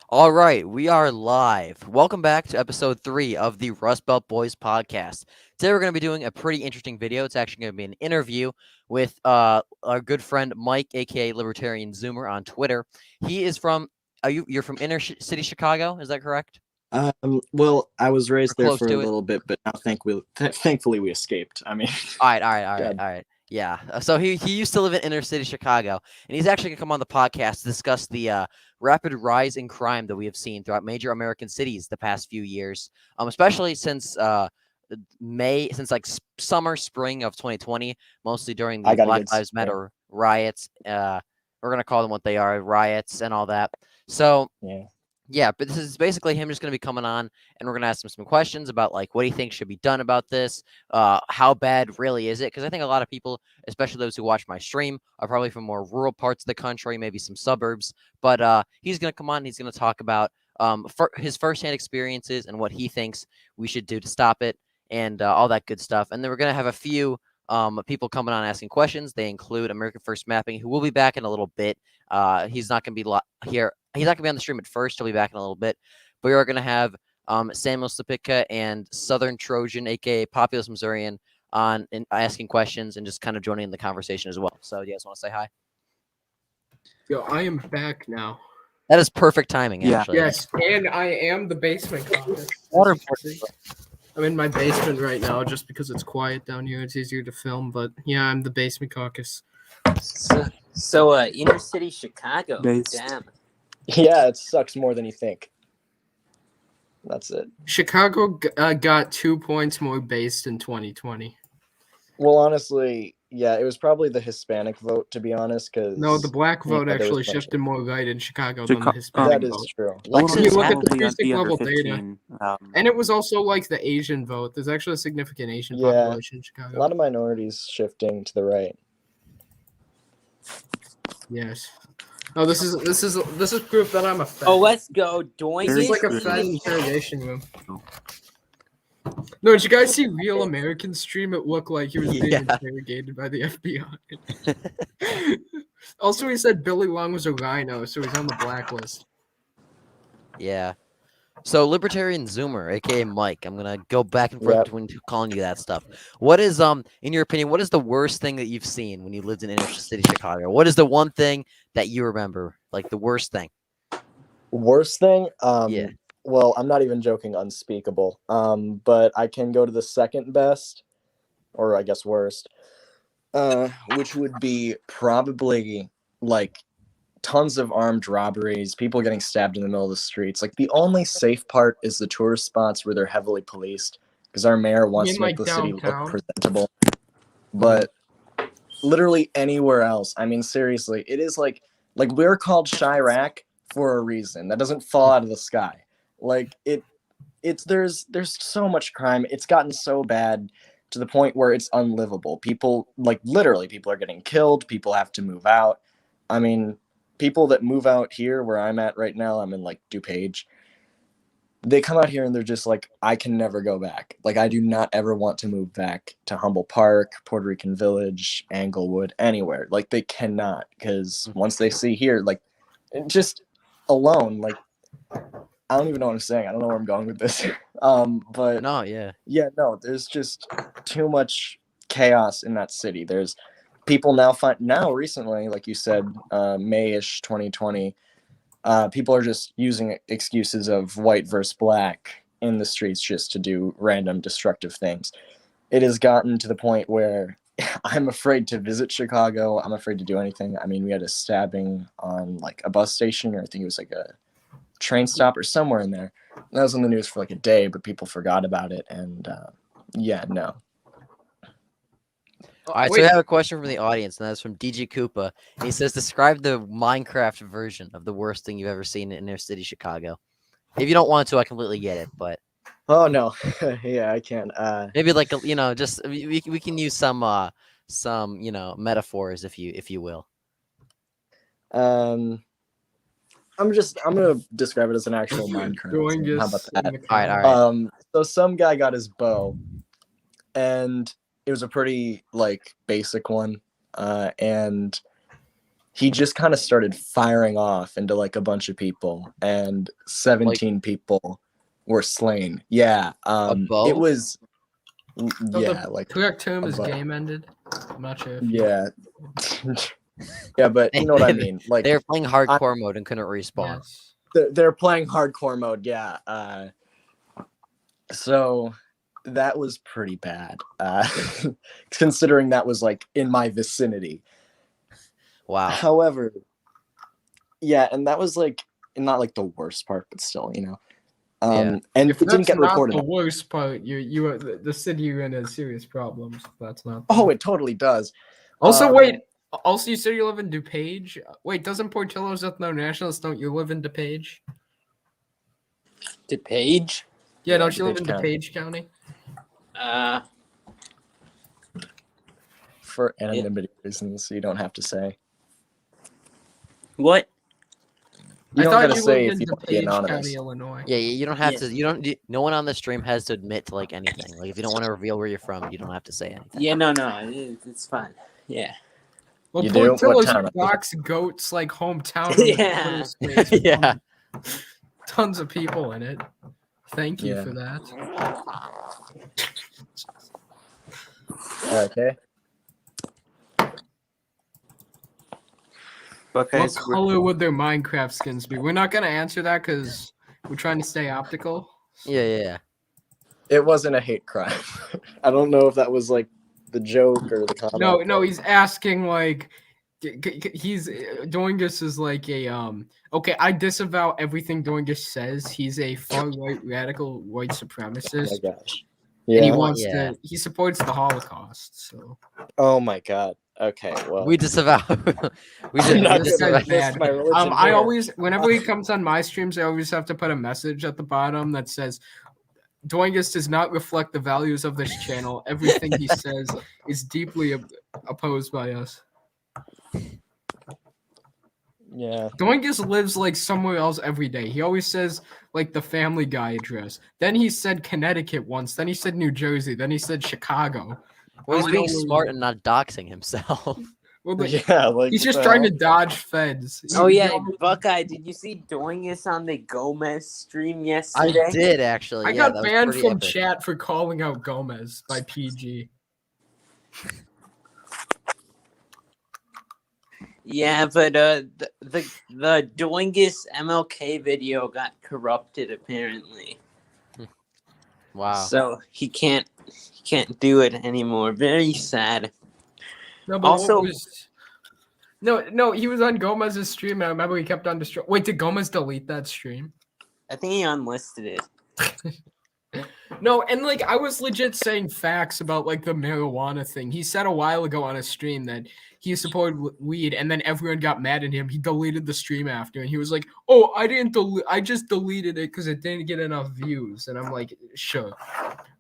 All right, we are live. Welcome back to episode 3 of the Rust Belt Boys podcast. Today we're going to be doing a pretty interesting video. It's actually going to be an interview with our good friend Mike, aka Libertarian Zoomer, on Twitter. He is from. You're from inner city Chicago? Is that correct? Well, I was Or raised there close for a to it? little bit, but now thankfully we escaped. I mean, All right, all right, all right, God, all right. Yeah. So he used to live in inner city Chicago, and he's actually gonna come on the podcast to discuss the rapid rise in crime that we have seen throughout major American cities the past few years, especially since since like summer, spring of 2020, mostly during I the got a Black good Lives story. Matter riots. We're gonna call them what they are, riots and all that. So Yeah. yeah, but this is basically him just going to be coming on, and we're going to ask him some questions about like what he thinks should be done about this. How bad really is it? Because I think a lot of people, especially those who watch my stream, are probably from more rural parts of the country, maybe some suburbs. But he's going to come on. And he's going to talk about his firsthand experiences and what he thinks we should do to stop it, and all that good stuff. And then we're going to have a few people coming on asking questions. They include American First Mapping, who will be back in a little bit. He's not going to be here. He's not going to be on the stream at first. He'll be back in a little bit. But we are going to have Samuel Slepitka and Southern Trojan, aka Populous Missourian, on and asking questions and just kind of joining in the conversation as well. So, you guys want to say hi? Yo, I am back now. That is perfect timing, Yeah. actually. Yes, and I am the basement caucus. Water I'm in my basement right now just because it's quiet down here. It's easier to film, but yeah, I'm the basement caucus. So, inner city Chicago. Based. Damn. Yeah, it sucks more than you think. That's it. Chicago got 2 points more based in 2020. Well, honestly, yeah, it was probably the Hispanic vote, to be honest, because No, the black vote there was actually a bunch shifted more right in Chicago Chica- than the Hispanic that vote. is true. Like, When you look at the probably precinct be under level data, 15. and it was also like the Asian vote. There's actually a significant Asian Yeah. population in A Chicago. lot of minorities shifting to the right. Yes. Oh, this is proof that I'm a fed. Oh, let's go. Doink This is it. like a fed interrogation room. No, did you guys see Real American stream? It looked like he was being Yeah. interrogated by the FBI. Also, he said Billy Long was a rhino, so he's on the blacklist. Yeah. So, Libertarian Zoomer, aka Mike, I'm gonna go back and forth Yep. between calling you that stuff. What is in your opinion, what is the worst thing that you've seen when you lived in inner city Chicago? What is the one thing that you remember, like the worst thing? Worst thing? Yeah. Well, I'm not even joking, unspeakable. But I can go to the second best, or I guess worst, which would be probably like tons of armed robberies, people getting stabbed in the middle of the streets. Like the only safe part is the tourist spots where they're heavily policed, because our mayor wants mean to make like the city look downtown? presentable. But literally anywhere else, I mean, seriously, it is like we're called Chirac for a reason. That doesn't fall out of the sky. Like it's there's so much crime. It's gotten so bad to the point where it's unlivable. People, like, literally people are getting killed. People have to move out. I mean, people that move out here where I'm at right now, I'm in like DuPage. They come out here and they're just like, I can never go back. Like, I do not ever want to move back to Humble Park, Puerto Rican Village, Englewood, anywhere. Like, they cannot, because once they see here, like, just alone, like, I don't even know what I'm saying. I don't know where I'm going with this. But No, yeah. yeah, no, there's just too much chaos in that city. There's people now recently, like you said, May-ish 2020, people are just using excuses of white versus black in the streets just to do random destructive things. It has gotten to the point where I'm afraid to visit Chicago. I'm afraid to do anything. I mean, we had a stabbing on like a bus station, or I think it was like a train stop or somewhere in there. That was in the news for like a day, but people forgot about it. And yeah, no. All right, so we have a question from the audience, and that's from DG Koopa. And he says, describe the Minecraft version of the worst thing you've ever seen in inner city Chicago. If you don't want to, I completely get it, but Oh no. Yeah, I can. maybe like just we can use some metaphors if you will. I'm gonna describe it as an actual Minecraft. Doing game. How about this. that? All right. So some guy got his bow, and it was a pretty like basic one, and he just kind of started firing off into like a bunch of people, and 17 people were slain. Yeah, bow? it was. So Yeah, the like correct term is bow. game ended. I'm not sure. Yeah. Yeah, but you know what I mean. Like They're playing hardcore mode and couldn't respawn. Yes. they're playing hardcore mode. Yeah. So that was pretty bad. Considering that was like in my vicinity. Wow. However, yeah, and that was like not like the worst part, but still, Yeah. and If it didn't that's get not reported. the worst part, the city you're in has serious problems. If that's not. Oh, it totally does. Also, wait. Also, you said you live in DuPage. Wait, doesn't Portillo's ethno-nationalist? Don't you live in DuPage? DuPage? Yeah, Yeah, don't you live DuPage in County. DuPage County? For anonymity reasons, you don't have to say. What? You I don't thought gotta you say lived if in you don't be DuPage anonymous. County, Illinois. Yeah, you don't have Yeah. to. You don't. No one on the stream has to admit to like anything. Like if you don't want to reveal where you're from, you don't have to say anything. Yeah, no, it's fine. Yeah. Well, You do? What Portillo's town? Fox Goat's like hometown. On the Yeah. Twitter space with Yeah. tons of people in it. Thank you Yeah. for that. Okay. What Buckeyes were- color would their Minecraft skins be? We're not gonna answer that because we're trying to stay optical. Yeah. It wasn't a hate crime. I don't know if that was like the joke or the comment. No, he's asking like he's Doingus is like a okay, I disavow everything Doingus says. He's a far right radical white Oh supremacist. my gosh. And he Yeah. wants Yeah. he supports the Holocaust. So Oh my god. Okay. Well. We disavow. we I'm not this disavow. guy's gonna list bad. my religion I here. always whenever he comes on my streams, I always have to put a message at the bottom that says Doingus does not reflect the values of this channel. Everything he says is deeply opposed by us. Yeah. Doingus lives like somewhere else every day. He always says like the Family Guy address. Then he said Connecticut once. Then he said New Jersey. Then he said Chicago. Well, he's I being don't know. smart and not doxing himself. Well, but Yeah. Like he's what just the trying to hell? dodge feds. Oh He- yeah, Buckeye. Did you see Doingus on the Gomez stream I yesterday? did actually. I Yeah, got that was banned pretty from epic. chat for calling out Gomez by PG. Yeah, but the Doingus MLK video got corrupted apparently, Wow. so he can't do it anymore. Very sad. No, but Also- what was... No, he was on Gomez's stream, and I remember he kept on destroying. Wait, did Gomez delete that stream? I think he unlisted it. No, and like I was legit saying facts about like the marijuana thing. He said a while ago on a stream that he supported weed, and then everyone got mad at him. He deleted the stream after, and he was like, "Oh, I didn't delete. I just deleted it because it didn't get enough views." And I'm like, "Sure.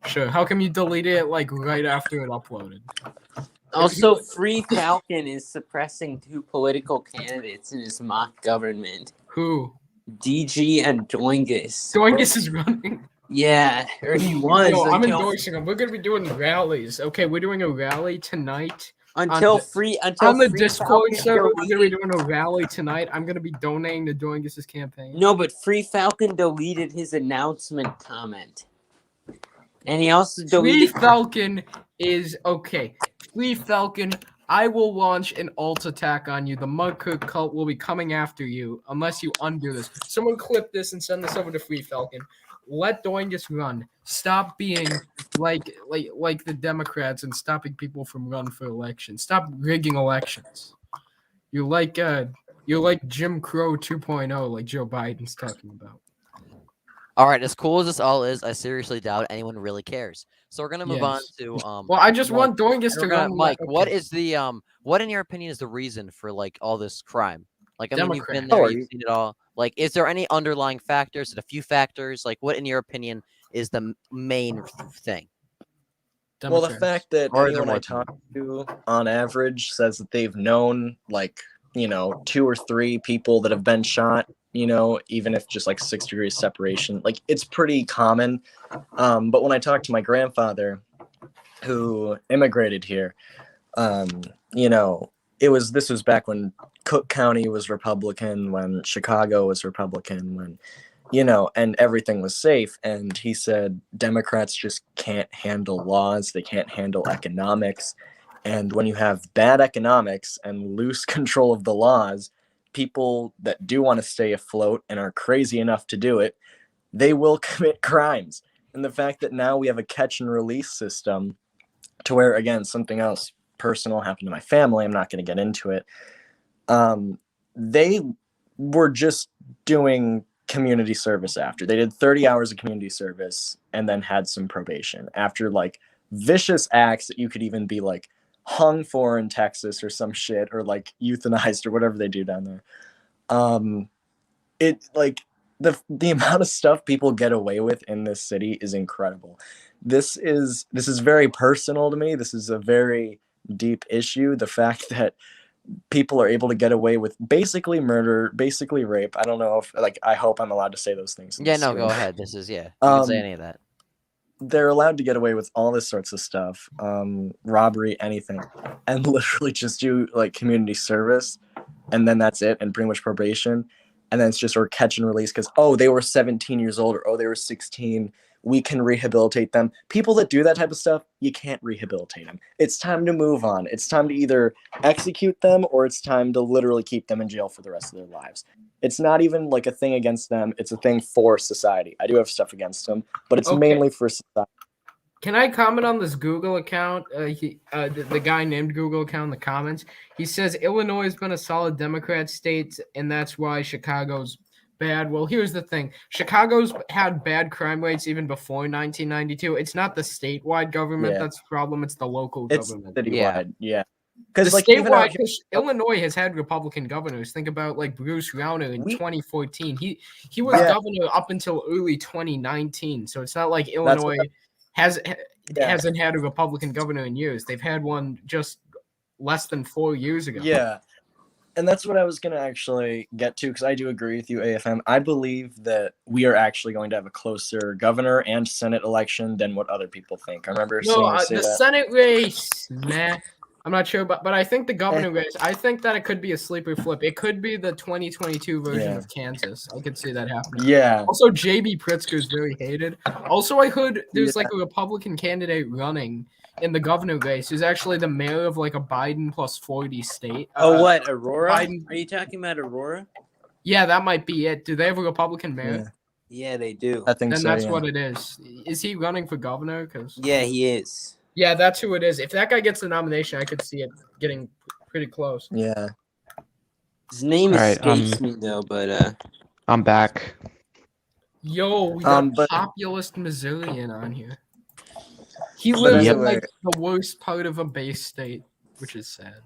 How come you deleted it like right after it uploaded?" Also, Free Falcon is suppressing 2 political candidates in his mock government, Who? DG and Doingus. Doingus is running. Yeah, or he was No, I'm until, endorsing him. We're gonna be doing rallies. Okay, we're doing a rally tonight. until the- free until On the Free Discord Falcon server, we're gonna be deleted- doing a rally tonight. I'm gonna be donating to Doingus's campaign. No, but Free Falcon deleted his announcement comment, and he also Free deleted. Falcon is okay. Free Falcon, I will launch an alt attack on you. The Mudcook cult will be coming after you unless you undo this. Someone clip this and send this over to Free Falcon. Let Doingus run. Stop being like the Democrats and stopping people from running for election. Stop rigging elections. You're like Jim Crow 2.0, like Joe Biden's talking about. All right, as cool as this all is, I seriously doubt anyone really cares. So we're gonna move on Yes. to Well, I just Mike, want Doingus and to we're gonna- run. Mike, okay. what is the what in your opinion is the reason for like all this crime? Like, I mean, you've been Democrat. there, Oh, you've seen it all. Like, is there any underlying factors? Is it a few factors? Like, what in your opinion is the main thing? Well, the Democrats. fact that Or is there anyone I more to it? talk to on average says that they've known like, 2 or 3 people that have been shot, even if just like 6 degrees separation, like it's pretty common. But when I talked to my grandfather who immigrated here, this was back when Cook County was Republican, when Chicago was Republican, when and everything was safe. And he said Democrats just can't handle laws, they can't handle economics. And when you have bad economics and loose control of the laws, people that do want to stay afloat and are crazy enough to do it, they will commit crimes. And the fact that now we have a catch and release system to where, again, something else personal happened to my family, I'm not going to get into it. They were just doing community service after. They did 30 hours of community service and then had some probation after like vicious acts that you could even be like hung for in Texas or some shit, or like euthanized or whatever they do down there. It like the amount of stuff people get away with in this city is incredible. This is very personal to me. This is a very deep issue. The fact that people are able to get away with basically murder, basically rape. I don't know if I hope I'm allowed to say those things. Yeah, no, go ahead. This is You can say any of that. They're allowed to get away with all this sorts of stuff, robbery, anything, and literally just do like community service, and then that's it, and pretty much probation, and then it's just or catch and release because they were 17 years old, or they were 16. We can rehabilitate them. People that do that type of stuff, you can't rehabilitate them. It's time to move on. It's time to either execute them or it's time to literally keep them in jail for the rest of their lives. It's not even like a thing against them. It's a thing for society. I do have stuff against them, but it's mainly for society. Can I comment on this Google account? The guy named Google account in the comments. He says Illinois has been a solid Democrat state, and that's why Chicago's bad. Well, here's the thing. Chicago's had bad crime rates even before 1992. It's not the statewide government that's the problem. It's the local government. Citywide, yeah. Because like statewide, Illinois has had Republican governors. Think about like Bruce Rauner in 2014. He was governor up until early 2019. So it's not like Illinois hasn't had a Republican governor in years. They've had one just less than 4 years ago. Yeah. And that's what I was going to actually get to, because I do agree with you, AFM. I believe that we are actually going to have a closer governor and Senate election than what other people think. I remember seeing you say the that. Senate race, I'm not sure, but I think the governor race, I think that it could be a sleeper flip. It could be the 2022 version of Kansas. I could see that happening. Yeah. Also, J.B. Pritzker is very hated. Also, I heard there's like a Republican candidate running in the governor race who's actually the mayor of like a Biden plus 40 state. What, Aurora? Biden. Are you talking about Aurora? Yeah, that might be it. Do they have a Republican mayor? Yeah, they do. I think then so. That's what it is. Is he running for governor? Yeah, he is. Yeah, that's who it is. If that guy gets the nomination, I could see it getting pretty close. Yeah. His name escapes me though, but I'm back. Yo, we got a populist Missourian on here. He lives in like the worst part of a base state, which is sad.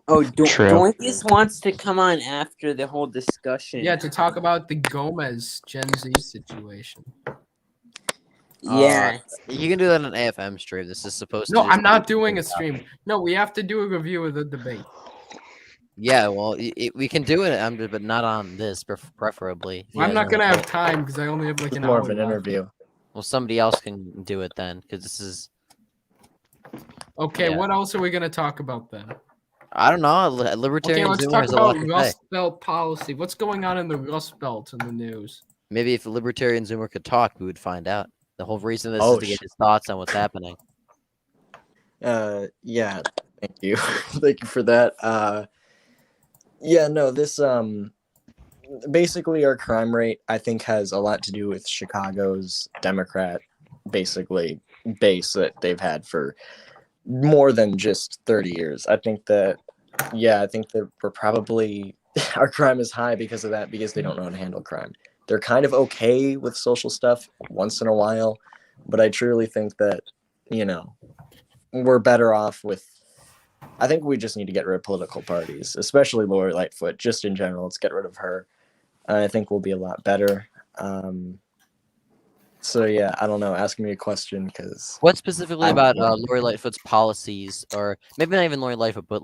Oh, Doinkus wants to come on after the whole discussion. Yeah, to talk about the Gomez Gen Z situation. Yeah. You can do that on an AFM stream. This is supposed to. No, I'm not doing a stream. No, we have to do a review of the debate. Yeah, well, we can do it, but not on this, preferably. I'm not going to have time because I only have like an hour. More of an interview. Well, somebody else can do it then, because this is... Okay, what else are we going to talk about then? I don't know. Libertarian let's Zoomer talk about Rust Belt policy. What's going on in the Rust Belt in the news? Maybe if a Libertarian Zoomer could talk, we would find out. The whole reason this is to get his thoughts on what's happening. Yeah, thank you. Thank you for that. This basically our crime rate, I think, has a lot to do with Chicago's Democrat basically base that they've had for more than just 30 years. I think that we're probably our crime is high because of that, because they don't know how to handle crime. They're kind of okay with social stuff once in a while, but I truly think that, we're better off with, I think we just need to get rid of political parties, especially Lori Lightfoot, just in general. Let's get rid of her. I think we'll be a lot better. So yeah, I don't know. Ask me a question, because what specifically about Lori Lightfoot's policies, or maybe not even Lori Lightfoot, but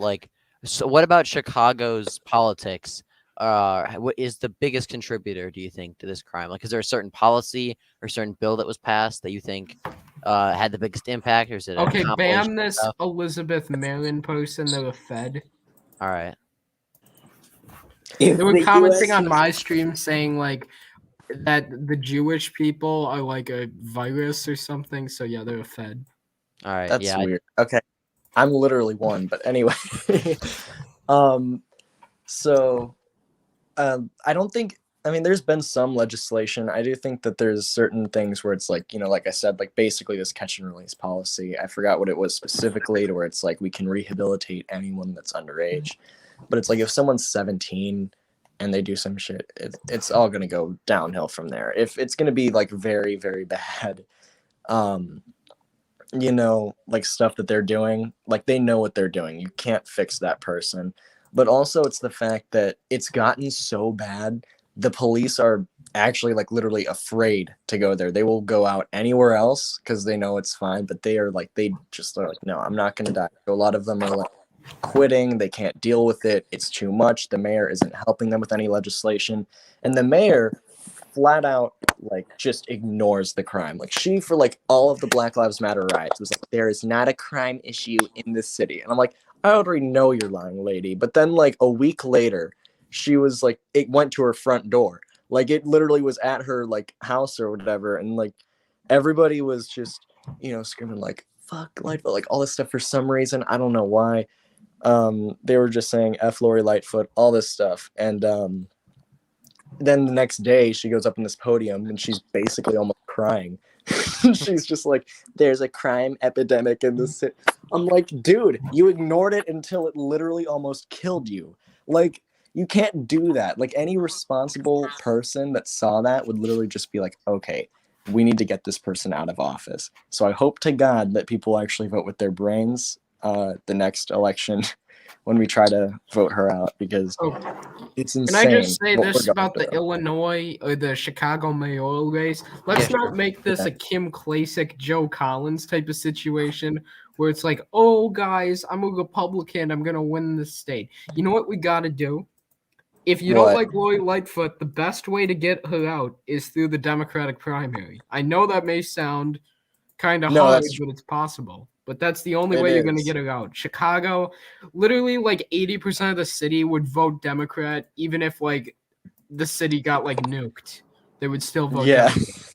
so what about Chicago's politics? What is the biggest contributor, do you think, to this crime? Is there a certain policy or certain bill that was passed that you think had the biggest impact, or is it ban this Elizabeth Marin person to the Fed? All right. If They were the commenting US on my stream saying like that the Jewish people are like a virus or something. So yeah, they're a Fed. All right. That's Yeah. weird. Okay, I'm literally one, but anyway. um, so I don't think. I mean, there's been some legislation. I do think that there's certain things where it's like, like I said, like basically this catch and release policy. I forgot what it was specifically, to where it's like we can rehabilitate anyone that's underage, but it's like if someone's 17 and they do some shit, it's all gonna go downhill from there. If it's gonna be like very, very bad, um, like stuff that they're doing, like they know what they're doing. You can't fix that person. But also it's the fact that it's gotten so bad, the police are actually like literally afraid to go there. They will go out anywhere else because they know it's fine, but they just are like, no, I'm not gonna die. So a lot of them are like quitting, they can't deal with it, it's too much. The mayor isn't helping them with any legislation. And the mayor flat out like just ignores the crime. Like she, for like all of the Black Lives Matter riots, was like, there is not a crime issue in this city. And I'm like, I already know you're lying, lady. But then like a week later, she was like, it went to her front door. Like it literally was at her like house or whatever. And like everybody was just, screaming like, fuck Lightfoot, like all this stuff for some reason. I don't know why. They were just saying F Lori Lightfoot, all this stuff. And then the next day she goes up on this podium and she's basically almost crying. She's just like, there's a crime epidemic in this city. I'm like, dude, you ignored it until it literally almost killed you. Like, you can't do that. Like, any responsible person that saw that would literally just be like, okay, we need to get this person out of office. So I hope to God that people actually vote with their brains the next election when we try to vote her out, because it's insane. Can I just say what this we're about going the through. Illinois or the Chicago mayoral race? Let's Yeah, not sure. make this Yeah. a Kim Klacik, Joe Collins type of situation where it's like, oh, guys, I'm a Republican. I'm going to win this state. You know what we got to do? If you don't What? like Lori Lightfoot, the best way to get her out is through the Democratic primary. I know that may sound kind of No, hard, that's but it's possible. But that's the only It way you're going to is. get her out. Chicago, literally like 80% of the city would vote Democrat, even if like the city got like nuked. They would still vote Yeah. Democrat.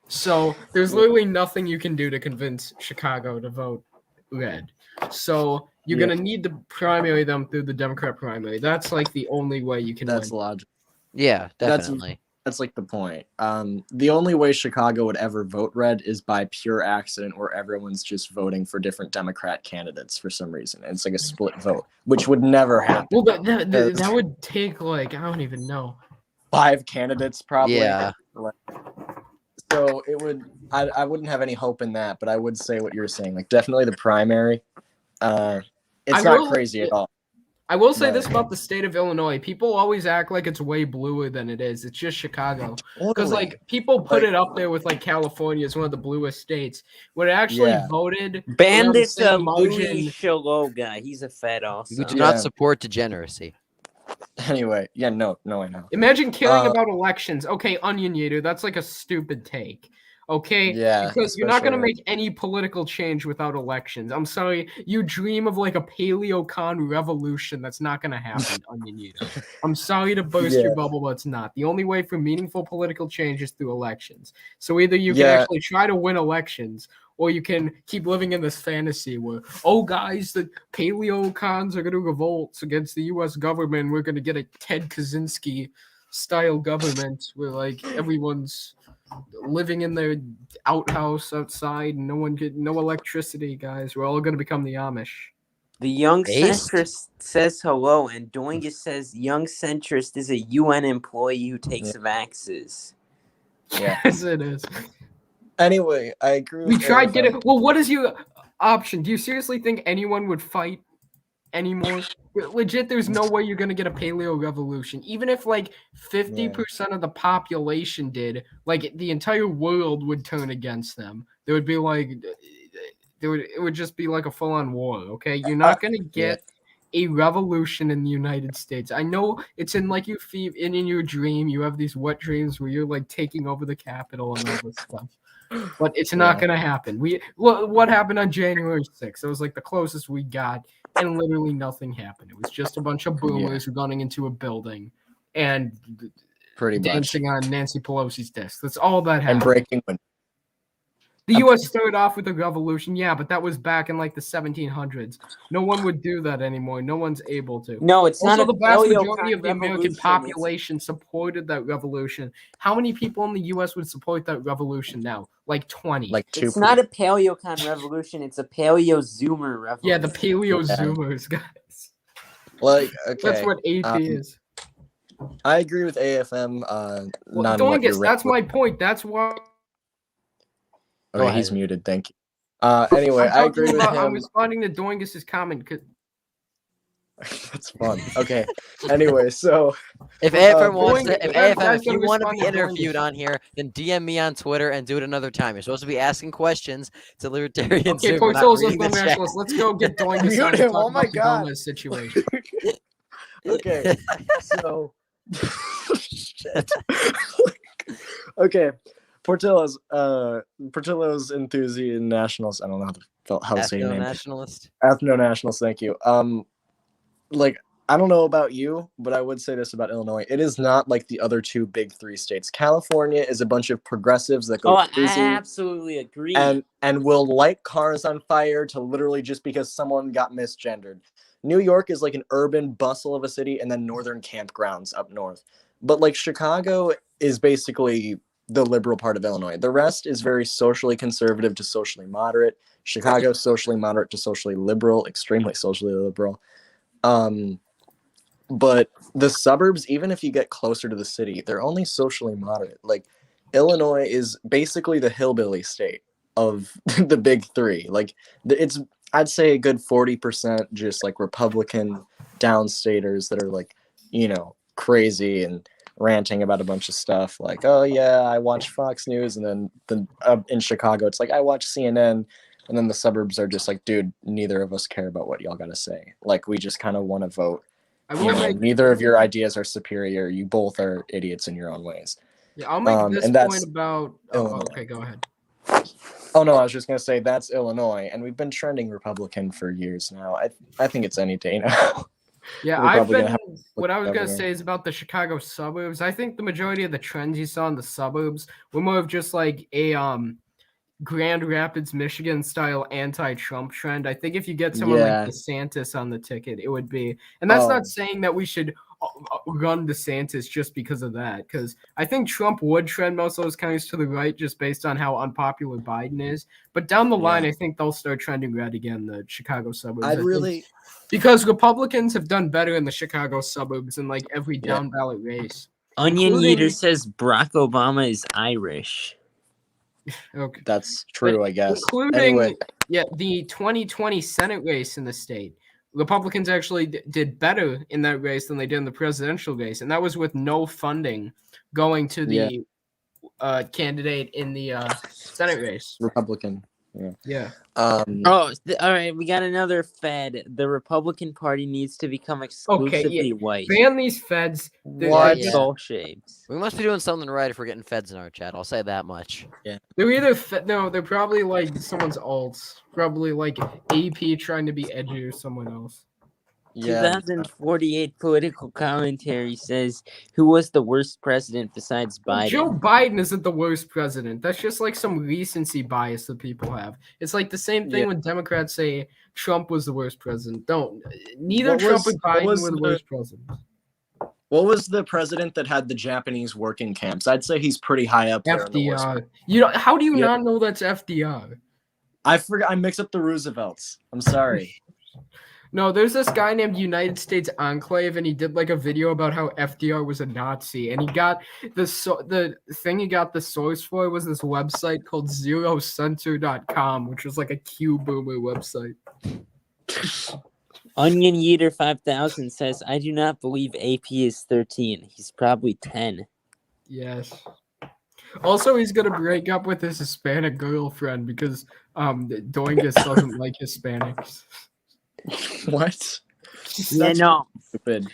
So there's literally nothing you can do to convince Chicago to vote red. So you're Yeah. going to need to primary them through the Democrat primary. That's like the only way you can That's win. logical. Yeah, That's- definitely. That's like the point. The only way Chicago would ever vote red is by pure accident, where everyone's just voting for different Democrat candidates for some reason. And it's like a split vote, which would never happen. Well, that would take like, I don't even know. 5 candidates probably. Yeah. So it would. I wouldn't have any hope in that, but I would say what you're saying. Like definitely the primary. It's I not will- crazy at all. I will say But- this about the state of Illinois. People always act like it's way bluer than it is. It's just Chicago. Because, Totally. like, people put Like- it up there with, like, California as one of the bluest states. When it actually Yeah. voted Bandit's around the a same Louis margin. Shalot guy. He's a Fed also. We do Yeah. not support degeneracy. Anyway, yeah, no, I know. Imagine caring Uh, about elections. Okay, Onion Eater, that's like a stupid take. Okay? Yeah, Because you're not going to especially- make any political change without elections. I'm sorry. You dream of like a paleo-con revolution. That's not going to happen, Onion Eater. I'm sorry to burst your Yeah. bubble, but it's not. The only way for meaningful political change is through elections. So either you can Yeah. actually try to win elections, or you can keep living in this fantasy where, oh, guys, the paleo-cons are going to revolt against the U.S. government. We're going to get a Ted Kaczynski-style government where, like, everyone's living in their outhouse outside and no electricity, guys. We're all going to become the Amish. The young Based? centrist says hello, and Doingus says young centrist is a UN employee who takes vaxes. Yeah. Yes, it is. Anyway, I agree. We with tried Eric getting. on- Well, what is your option? Do you seriously think anyone would fight anymore? Legit, there's no way you're gonna get a paleo revolution. Even if like 50% of the population did, like the entire world would turn against them. There would be like, it would just be like a full-on war. Okay, you're not gonna get a revolution in the United States. I know it's in like in your dream. You have these wet dreams where you're like taking over the Capitol and all this stuff. But it's not Yeah. gonna happen. What happened on January 6th? It was like the closest we got. and literally nothing happened. It was just a bunch of boomers running into a building and Pretty much. dancing on Nancy Pelosi's desk. That's all that And happened. breaking windows. The U.S. started off with a revolution, yeah, but that was back in like the 1700s. No one would do that anymore. No one's able to. No, it's Also, not the a vast paleo majority of the American revolution. population supported that revolution. How many people in the U.S. would support that revolution now? Like 20. Like two. It's not a paleocon revolution. It's a paleo-zoomer revolution. Yeah, the paleo zoomers, guys. Like, okay. That's what AP is. I agree with AFM. Well, not on what you're that's my point. That's why. Okay, Go he's ahead. muted. Thank you. Anyway, I agree with I'm him. responding to Doingus's comment. That's fun. Okay. Anyway, so If AFM wants wants to, if guys AFM, gotta if you want to respond be to Doingus. interviewed on here, then DM me on Twitter and do it another time. You're supposed to be asking questions to libertarians. Okay, Portillo's nationalists. Let's go get Doingus Mute on and him, talk oh my about the God. Gomez situation. okay. So shit. Okay. Portillo's enthusiast nationals. I don't know how to say your name. Nationalist. Ethno nationals. Thank you. Like I don't know about you, but I would say this about Illinois: it is not like the other two big three states. California is a bunch of progressives that go crazy. I absolutely agree. And will light cars on fire to literally just because someone got misgendered. New York is like an urban bustle of a city, and then northern campgrounds up north. But like Chicago is basically the liberal part of Illinois. The rest is very socially conservative to socially moderate. Chicago socially moderate to socially liberal, extremely socially liberal. But the suburbs, even if you get closer to the city, they're only socially moderate. Like Illinois is basically the hillbilly state of the big three. Like it's, I'd say a good 40% just like Republican downstaters that are like, you know, crazy and ranting about a bunch of stuff. Like, oh yeah, I watch Fox News, and then in Chicago, it's like I watch CNN. And then the suburbs are just like, dude, neither of us care about what y'all got to say. Like, we just kind of want to vote. Neither of your ideas are superior. You both are idiots in your own ways. Yeah, I'll make this point about. Okay, go ahead. Oh no, I was just gonna say that's Illinois, and we've been trending Republican for years now. I think it's any day now. Yeah, what I was gonna say is about the Chicago suburbs. I think the majority of the trends you saw in the suburbs were more of just like a Grand Rapids, Michigan style anti-Trump trend. I think if you get someone like DeSantis on the ticket, it would be. And that's not saying that we should run DeSantis just because of that, because I think Trump would trend most of those counties to the right just based on how unpopular Biden is. But down the line, I think they'll start trending red again, the Chicago suburbs. Because Republicans have done better in the Chicago suburbs in like every down ballot race. Onion Eater says Barack Obama is Irish. Okay, that's true, I guess. Including the 2020 Senate race in the state. Republicans actually did better in that race than they did in the presidential race, and that was with no funding going to the candidate in the Senate race. Republican. Yeah. All right. We got another Fed. The Republican Party needs to become exclusively white. Ban these Feds. What? Soul shapes. We must be doing something right if we're getting Feds in our chat. I'll say that much. Yeah. They're either they're probably like someone's alts. Probably like AP trying to be edgy or someone else. 2048 political commentary says, who was the worst president besides Biden? Joe Biden isn't the worst president. That's just like some recency bias that people have. It's like the same thing when Democrats say Trump was the worst president. Neither Trump or Biden were the worst presidents. What was the president that had the Japanese working camps? I'd say he's pretty high up there. FDR. How do you not know that's FDR? I forgot. I mix up the Roosevelts. I'm sorry. No, there's this guy named United States Enclave, and he did like a video about how FDR was a Nazi, and he got the thing he got the source for was this website called zerocenter.com, which was like a Q boomer website. Onion Eater 5000 says, I do not believe AP is 13. He's probably 10. Yes. Also, he's gonna break up with his Hispanic girlfriend because Doingus doesn't like Hispanics. What? No. Stupid.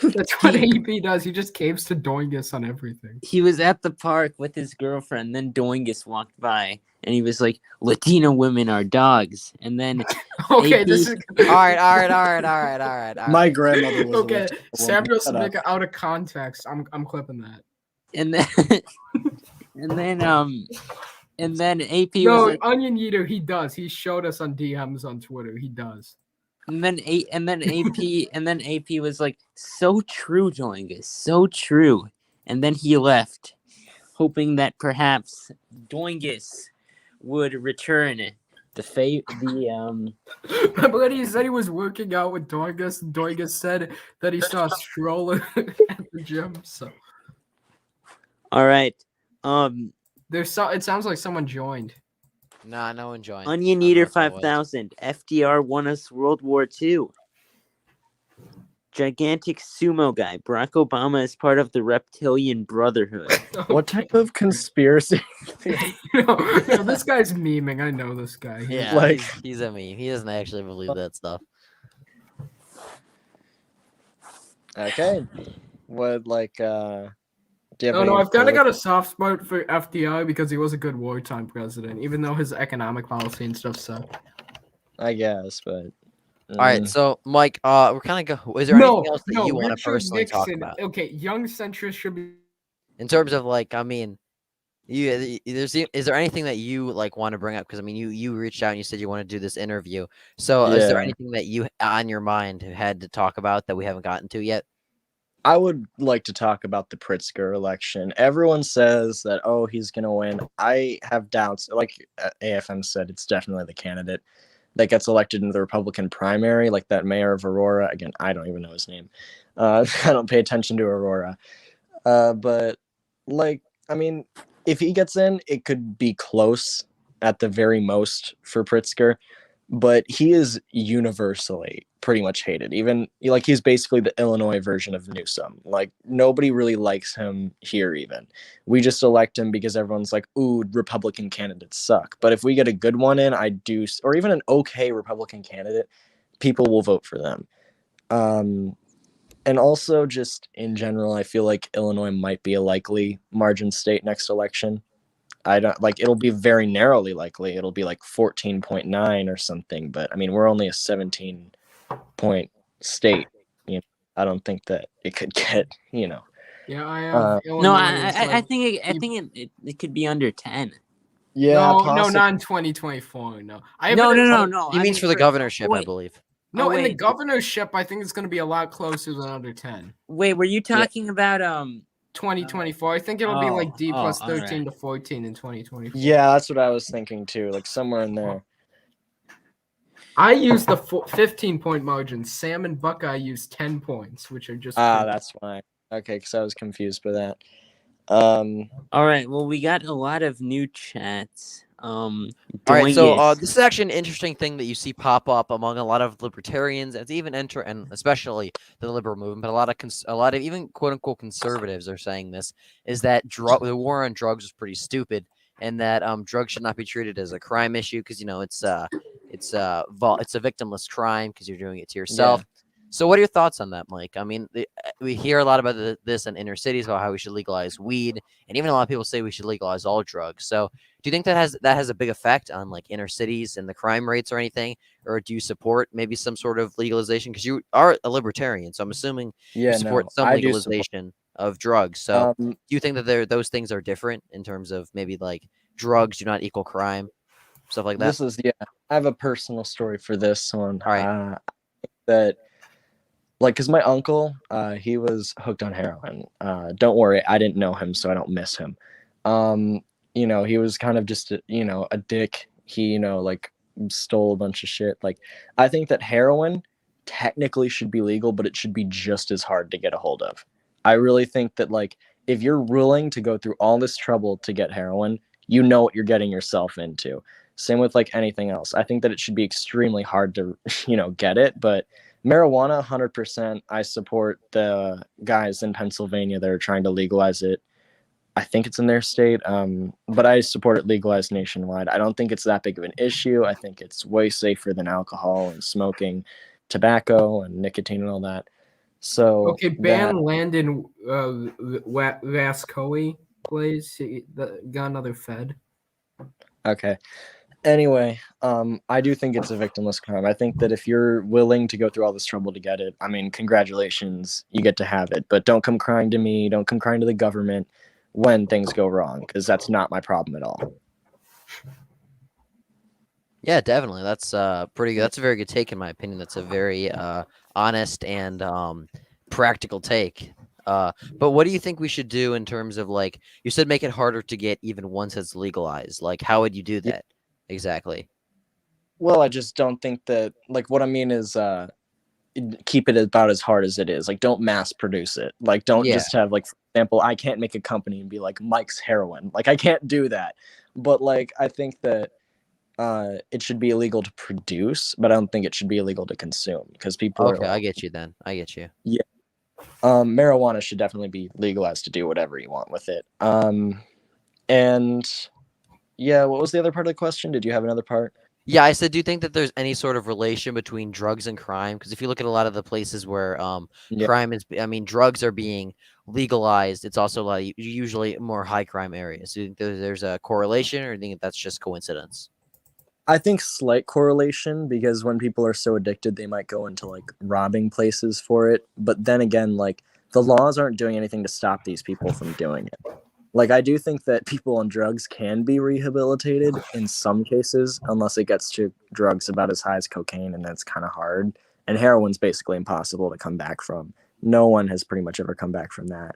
That's what AP does. He just caves to Doingus on everything. He was at the park with his girlfriend. Then Doingus walked by, and he was like, Latino women are dogs. And then Okay, AP. this is All right. My grandmother was okay. a woman. Samuel Shut up. Smica out of context. I'm clipping that. And then and then and then AP was No, like, Onion Eater, he does. He showed us on DMs on Twitter. He does. and then AP was like, so true, Doingus, so true. And then he left, hoping that perhaps Doingus would return the Remember when he said he was working out with Dorgus? Dorgus said that he saw a stroller at the gym. So All right. it sounds like someone joined. Nah, no one joined. Onion I don't know Eater if that was. 5000. FDR won us World War II. Gigantic sumo guy. Barack Obama is part of the Reptilian Brotherhood. What type of conspiracy? No, this guy's memeing. I know this guy. Yeah, Like- he's a meme. He doesn't actually believe that stuff. Okay. What like do you have No, any I've kind of politi- got a soft spot for FDR because he was a good wartime president, even though his economic policy and stuff sucked. I guess, but All right, so Mike, we're kind of go. Is there anything else that you want to Richard personally talk Nixon. about Okay, young centrist should be. in terms of like? I mean, is there anything that you like want to bring up? Because I mean, you reached out and you said you want to do this interview. So is there Yeah. anything that you on your mind had to talk about that we haven't gotten to yet? I would like to talk about the Pritzker election. Everyone says that, oh, he's going to win. I have doubts. Like AFM said, it's definitely the candidate that gets elected in the Republican primary, like that mayor of Aurora. Again, I don't even know his name. I don't pay attention to Aurora. But, like, I mean, if he gets in, it could be close at the very most for Pritzker. But he is universally pretty much hated. Even like he's basically the Illinois version of Newsom. Like nobody really likes him here. Even we just elect him because everyone's like, "Ooh, Republican candidates suck." But if we get a good one in, or even an okay Republican candidate, people will vote for them. And also just in general, I feel like Illinois might be a likely margin state next election. I don't like it'll be very narrowly likely. It'll be like 14.9 or something, but I mean, we're only a 17-point state. You know, I don't think that it could get, Yeah, I have. No, Illinois I as, like, think it could be under 10. yeah, no, possibly. not in 2024. No, I have No, it no, at- no, no. He I means mean for the governorship, I wait. believe. No, in the wait. governorship, I think it's going to be a lot closer than under 10. Wait, were you talking about 2024. I think it'll be like D plus all 13 right. to 14 in 2024. Yeah, that's what I was thinking too, like somewhere in there. I used the 15-point margin. Sam and Buckeye used 10 points, which are just. That's why. Okay, because I was confused by that. All right, well, we got a lot of new chats. All right, so Doingus. this is actually an interesting thing that you see pop up among a lot of libertarians, and even and especially the liberal movement. But a lot of even quote unquote conservatives are saying this is that the war on drugs is pretty stupid, and that drugs should not be treated as a crime issue because it's a victimless crime because you're doing it to yourself. So, what are your thoughts on that, Mike? I mean, we hear a lot about this in inner cities about how we should legalize weed, and even a lot of people say we should legalize all drugs. So, do you think that has a big effect on like inner cities and the crime rates or anything, or do you support maybe some sort of legalization? Because you are a libertarian, so I'm assuming you support some legalization of drugs. So, do you think that those things are different in terms of maybe like drugs do not equal crime, stuff like that? I have a personal story for this one. All right. That. Like, because my uncle, he was hooked on heroin. Don't worry, I didn't know him, so I don't miss him. He was kind of just, a dick. He, like, stole a bunch of shit. Like, I think that heroin technically should be legal, but it should be just as hard to get a hold of. I really think that, like, if you're willing to go through all this trouble to get heroin, you know what you're getting yourself into. Same with, like, anything else. I think that it should be extremely hard to, get it, but marijuana, 100%. I support the guys in Pennsylvania that are trying to legalize it. I think it's in their state, but I support it legalized nationwide. I don't think it's that big of an issue. I think it's way safer than alcohol and smoking, tobacco and nicotine and all that. So Okay, ban Landon Lascoe plays. He got another Fed. Okay. Anyway, I do think it's a victimless crime. I think that if you're willing to go through all this trouble to get it, I mean, congratulations, you get to have it. But don't come crying to me, don't come crying to the government when things go wrong, because that's not my problem at all. Yeah, definitely. That's pretty good. That's a very good take in my opinion. That's a very honest and practical take. But what do you think we should do in terms of like you said make it harder to get even once it's legalized? Like how would you do Yeah. that exactly? Well, I just don't think that, like, what I mean is, keep it about as hard as it is. Like, don't mass produce it. Like, don't Yeah. just have, like, for example, I can't make a company and be like Mike's Heroin. Like, I can't do that. But like, I think that it should be illegal to produce, but I don't think it should be illegal to consume because people are Okay, I like, get you then. I get you. yeah, marijuana should definitely be legalized to do whatever you want with it. And yeah, what was the other part of the question? Did you have another part? Yeah, I said, do you think that there's any sort of relation between drugs and crime? Because if you look at a lot of the places where Yeah, crime is, I mean, drugs are being legalized, it's also like usually more high crime areas. Do you think there's a correlation, or do you think that's just coincidence? I think slight correlation because when people are so addicted, they might go into like robbing places for it. But then again, like the laws aren't doing anything to stop these people from doing it. Like I do think that people on drugs can be rehabilitated in some cases, unless it gets to drugs about as high as cocaine, and that's kind of hard. And heroin's basically impossible to come back from. No one has pretty much ever come back from that.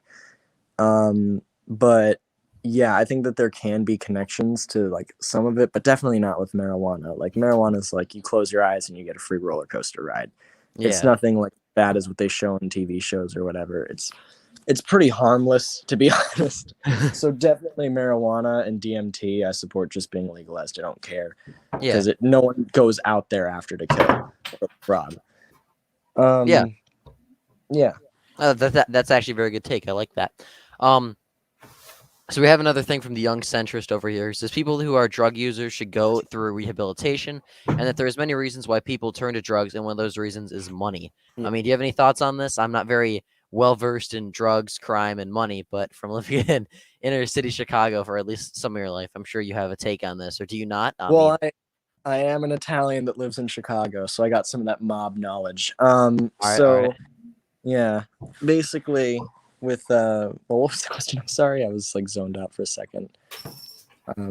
But yeah, I think that there can be connections to like some of it, but definitely not with marijuana. Like marijuana is like you close your eyes and you get a free roller coaster ride. It's Yeah. nothing like bad as what they show in TV shows or whatever. It's pretty harmless to be honest. So definitely marijuana and DMT, I support just being legalized. I don't care Yeah. because no one goes out there after to kill or rob. Yeah. Yeah. That's actually a very good take. I like that. Um, so we have another thing from the young centrist over here. It says people who are drug users should go through rehabilitation, and that there's many reasons why people turn to drugs, and one of those reasons is money. Yeah. I mean, do you have any thoughts on this? I'm not very well versed in drugs, crime, and money, but from living in inner city Chicago for at least some of your life, I'm sure you have a take on this, or do you not? I mean, Well, I am an Italian that lives in Chicago, so I got some of that mob knowledge. all right. Yeah, basically with well, what was the question? I'm sorry, I was like zoned out for a second.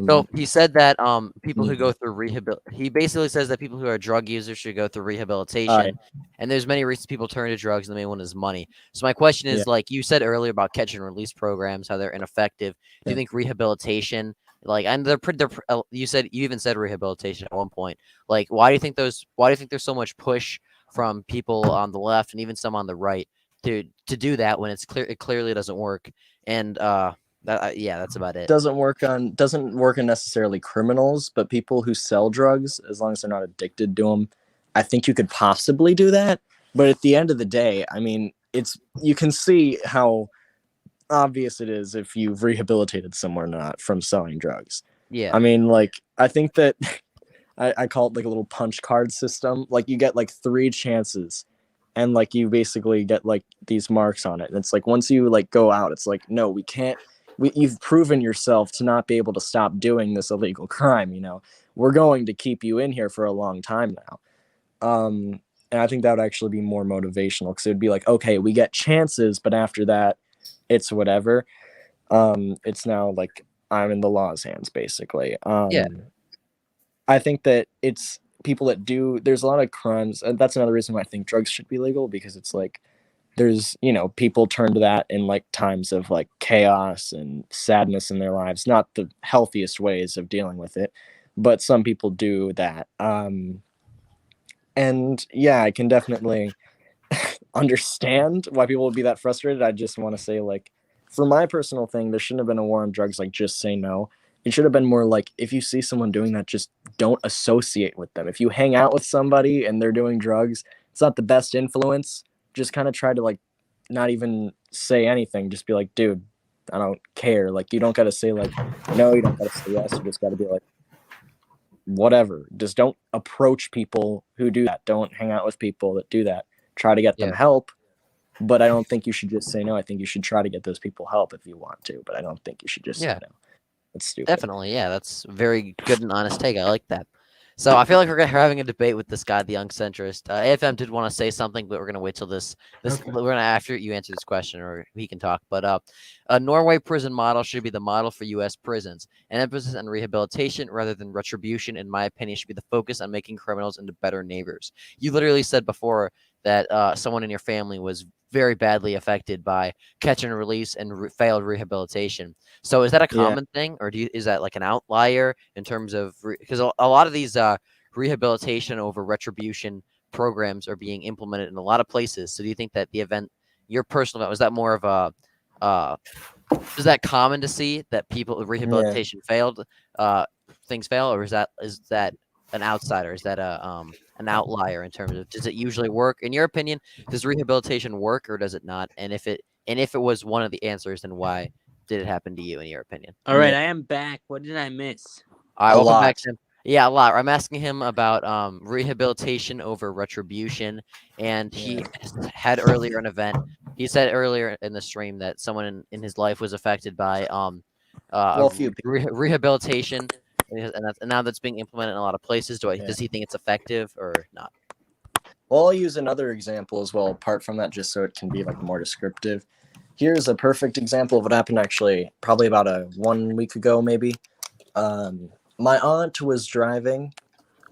So he said that people who Yeah. go through he basically says that people who are drug users should go through Yeah. rehabilitation, and there's many reasons people turn to drugs, and the main one is money. So my question Yeah. is, like you said earlier about catch and release programs, how they're ineffective. Do you Yeah. think rehabilitation, like, and you even said rehabilitation at one point. Like, why do you think there's so much push from people on the left and even some on the right to do that when it clearly doesn't work? And yeah, that's about it. doesn't work on necessarily criminals, but people who sell drugs, as long as they're not addicted to them, I think you could possibly do that. But at the end of the day, I mean, you can see how obvious it is if you've rehabilitated someone or not from selling drugs. Yeah. I mean, like, I think that I call it like a little punch card system. Like, you get like 3 chances, and like you basically get like these marks on it. And it's like once you like go out, it's like, no, we can't. You've proven yourself to not be able to stop doing this illegal crime. We're going to keep you in here for a long time now. And I think that would actually be more motivational because it would be like, okay, we get chances, but after that, it's whatever. It's now like I'm in the law's hands, basically. Yeah. I think that it's people that do. There's a lot of crimes, and that's another reason why I think drugs should be legal because it's like there's people turn to that in like times of like chaos and sadness in their lives, not the healthiest ways of dealing with it, but some people do that. And yeah, I can definitely understand why people would be that frustrated. I just want to say, like, for my personal thing, there shouldn't have been a war on drugs. Like, just say no. It should have been more like, if you see someone doing that, just don't associate with them. If you hang out with somebody and they're doing drugs, it's not the best influence. Just kind of try to like not even say anything. Just be like, dude, I don't care. Like, you don't got to say like no. You don't got to say yes. You just got to be like, whatever. Just don't approach people who do that. Don't hang out with people that do that. Try to get them help, but I don't think you should just say no. I think you should try to get those people help if you want to, but I don't think you should just say no. That's stupid. Definitely, yeah, that's very good and honest take. I like that. So I feel like we're having a debate with this guy, the young centrist. AFM did want to say something, but we're gonna wait till this. Okay. We're gonna after you answer this question, or he can talk. But a Norway prison model should be the model for U.S. prisons. An emphasis on rehabilitation rather than retribution, in my opinion, should be the focus on making criminals into better neighbors. You literally said before that someone in your family was very badly affected by catch and release and failed rehabilitation. So is that a Yeah. common thing, or is that like an outlier in terms of because a lot of these rehabilitation over retribution programs are being implemented in a lot of places. So do you think that your personal event, was that more of a uh, is that common to see that people with Yeah. rehabilitation failed, things fail, or is that an outsider? Is that an outlier in terms of does it usually work? In your opinion, does rehabilitation work or does it not? And if it was one of the answers, then why did it happen to you? In your opinion? All right, I am back. What did I miss? All right, A welcome back, lot. Tim. Yeah, a lot. I'm asking him about rehabilitation over retribution, and Yeah. he had earlier an event. He said earlier in the stream that someone in his life was affected by Well, a few people. rehabilitation, and now that's being implemented in a lot of places. Yeah. Does he think it's effective or not? Well, I'll use another example as well, apart from that, just so it can be like more descriptive. Here's a perfect example of what happened actually, probably about 1 week ago, maybe. My aunt was driving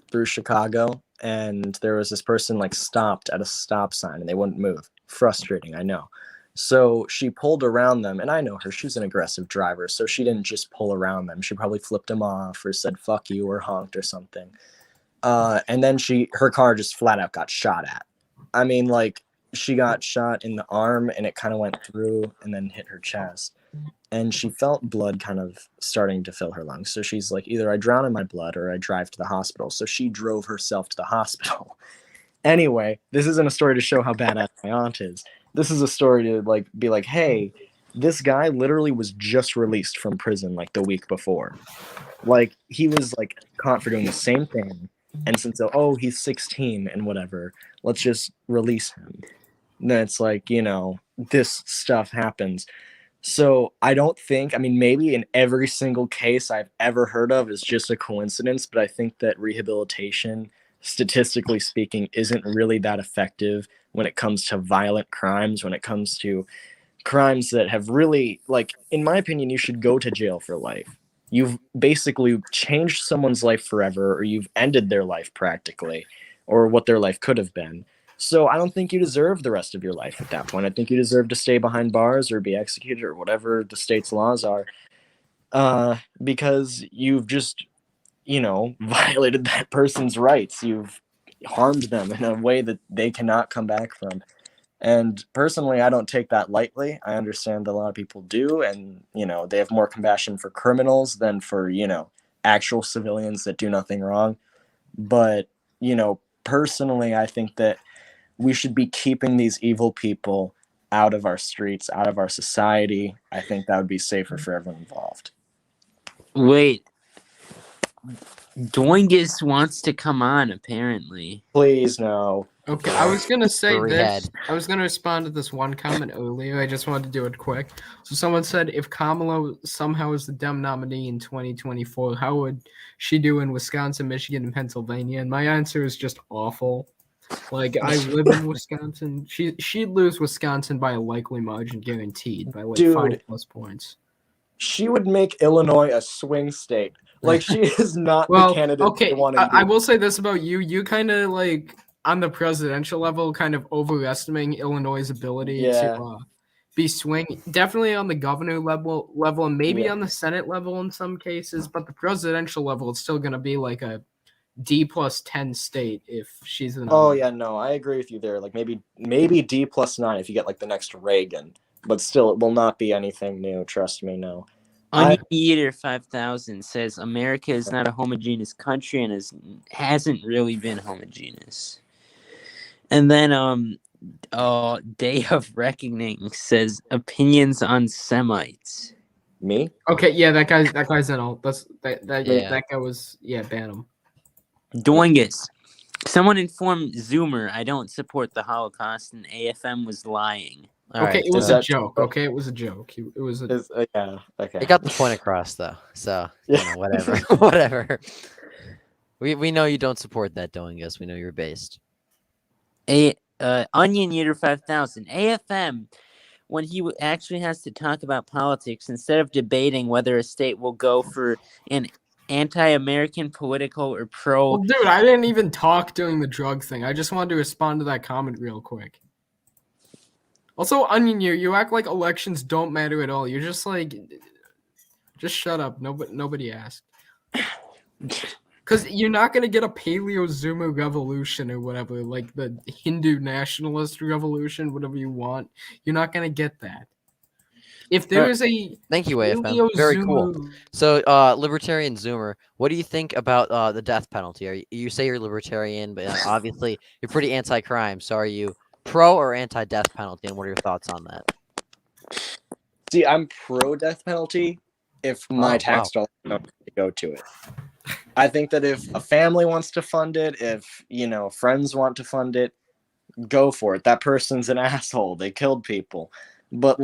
through Chicago, and there was this person like stopped at a stop sign, and they wouldn't move. Frustrating, I know. So she pulled around them, and I know her. She's an aggressive driver, so she didn't just pull around them. She probably flipped them off or said "fuck you" or honked or something. And then her car just flat out got shot at. I mean, like she got shot in the arm, and it kind of went through and then hit her chest. And she felt blood kind of starting to fill her lungs. So she's like, either I drown in my blood or I drive to the hospital. So she drove herself to the hospital. Anyway, this isn't a story to show how badass my aunt is. This is a story to like be like, hey, this guy literally was just released from prison like the week before. Like he was like caught for doing the same thing. And since he's 16 and whatever, let's just release him. And then it's like, this stuff happens. So I don't think, I mean, maybe in every single case I've ever heard of is just a coincidence, but I think that rehabilitation, statistically speaking, isn't really that effective when it comes to violent crimes, when it comes to crimes that have really, like, in my opinion, you should go to jail for life. You've basically changed someone's life forever, or you've ended their life practically, or what their life could have been. So I don't think you deserve the rest of your life at that point. I think you deserve to stay behind bars or be executed or whatever the state's laws are, because you've just, violated that person's rights. You've harmed them in a way that they cannot come back from. And personally, I don't take that lightly. I understand that a lot of people do, and, they have more compassion for criminals than for, actual civilians that do nothing wrong. But, personally, I think that we should be keeping these evil people out of our streets, out of our society. I think that would be safer for everyone involved. Wait, Doingus wants to come on, apparently. Please, no. Okay, I was gonna say Rehab. this. I was gonna respond to this one comment earlier. I just wanted to do it quick. So someone said, if Kamala somehow is the Dem nominee in 2024, how would she do in Wisconsin, Michigan, and Pennsylvania? And my answer is just awful. Like, I live in Wisconsin. She'd lose Wisconsin by a likely margin, guaranteed, by like Dude. 5+ points. She would make Illinois a swing state. Like, she is not the candidate okay. they want I will say this about you. You kind of like on the presidential level, kind of overestimating Illinois' ability to be swing. Definitely on the governor level, and maybe on the Senate level in some cases, but the presidential level, it's still going to be like a D+10 state if she's the nominee. Oh yeah, no, I agree with you there. Like maybe D+9 if you get like the next Reagan, but still, it will not be anything new. Trust me, no. Eater 5000 says America is not a homogeneous country and hasn't really been homogeneous. And then Day of Reckoning says opinions on Semites. Me? Okay, yeah, that guy's in all. That guy was ban him. Doingus. Someone informed Zoomer I don't support the Holocaust and AFM was lying. Okay, it was a joke. Okay, it was a joke. It was a yeah. Okay. It got the point across though, so whatever, whatever. We know you don't support that, Doingus. We know you're based. Onion Eater 5000 AFM. When he actually has to talk about politics, instead of debating whether a state will go for an anti-American political or pro. Well, dude, I didn't even talk during the drug thing. I just wanted to respond to that comment real quick. Also, Onion, you act like elections don't matter at all. You're just like, just shut up. Nobody asked. Because you're not gonna get a Paleo-Zoomer revolution or whatever, like the Hindu nationalist revolution, whatever you want. You're not gonna get that. If there is a Thank you, AFM. Very cool. Paleo-Zoomer, So, Libertarian Zoomer, what do you think about the death penalty? You say you're libertarian, but obviously you're pretty anti-crime. So, are you pro or anti-death penalty, and what are your thoughts on that? See, I'm pro death penalty if my Oh, tax dollars don't go to it. I think that if a family wants to fund it, if friends want to fund it, go for it. That person's an asshole. They killed people. But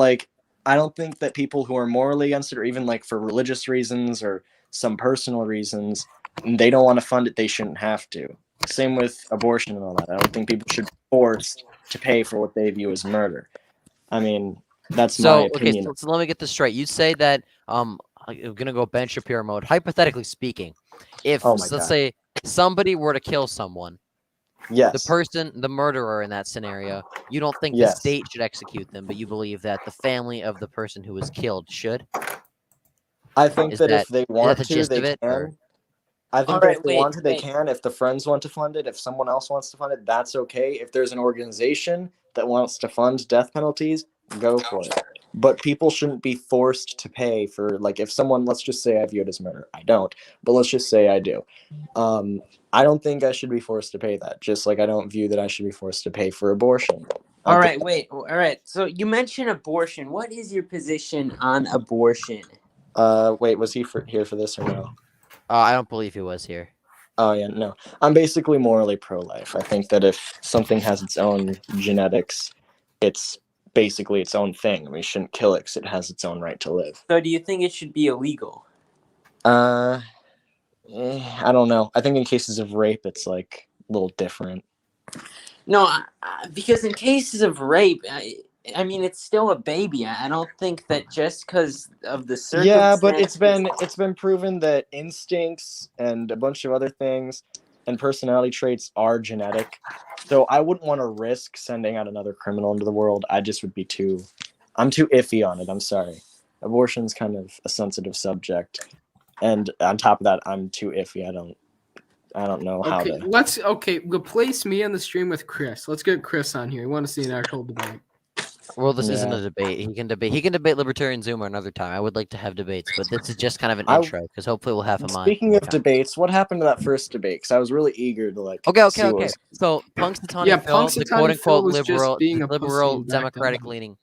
I don't think that people who are morally against it, or even for religious reasons or some personal reasons, they don't want to fund it, they shouldn't have to. Same with abortion and all that. I don't think people should be forced to pay for what they view as murder. I mean, that's my opinion. Okay, so let me get this straight. You say that I'm gonna go Ben Shapiro mode. Hypothetically speaking, if let's say somebody were to kill someone, yes, the murderer in that scenario, you don't think the state should execute them, but you believe that the family of the person who was killed should? I think that if they want to, they can. I think that if they want to, they can. If the friends want to fund it, if someone else wants to fund it, that's okay. If there's an organization that wants to fund death penalties, go for it. But people shouldn't be forced to pay for, if someone, let's just say I view it as murder. I don't, but let's just say I do. I don't think I should be forced to pay that, just like I don't view that I should be forced to pay for abortion. All right. So you mentioned abortion. What is your position on abortion? Wait, was he here for this or no? I don't believe he was here. Oh, yeah, no. I'm basically morally pro-life. I think that if something has its own genetics, it's basically its own thing. We shouldn't kill it because it has its own right to live. So do you think it should be illegal? I don't know. I think in cases of rape, it's a little different. No, because in cases of rape, I mean, it's still a baby. I don't think that just because of the circumstances. Yeah, but it's been proven that instincts and a bunch of other things and personality traits are genetic. So I wouldn't want to risk sending out another criminal into the world. I just would be I'm too iffy on it. I'm sorry. Abortion's kind of a sensitive subject. And on top of that, I'm too iffy. I don't know how to. Replace me on the stream with Chris. Let's get Chris on here. We want to see an actual debate. Well, this isn't a debate. He can debate Libertarian Zoomer another time. I would like to have debates, but this is just kind of an intro because hopefully we'll have him on. Speaking of debates, what happened to that first debate? Because I was really eager to Okay. So Punxsutawney Phil, the quote-unquote liberal Democratic leaning.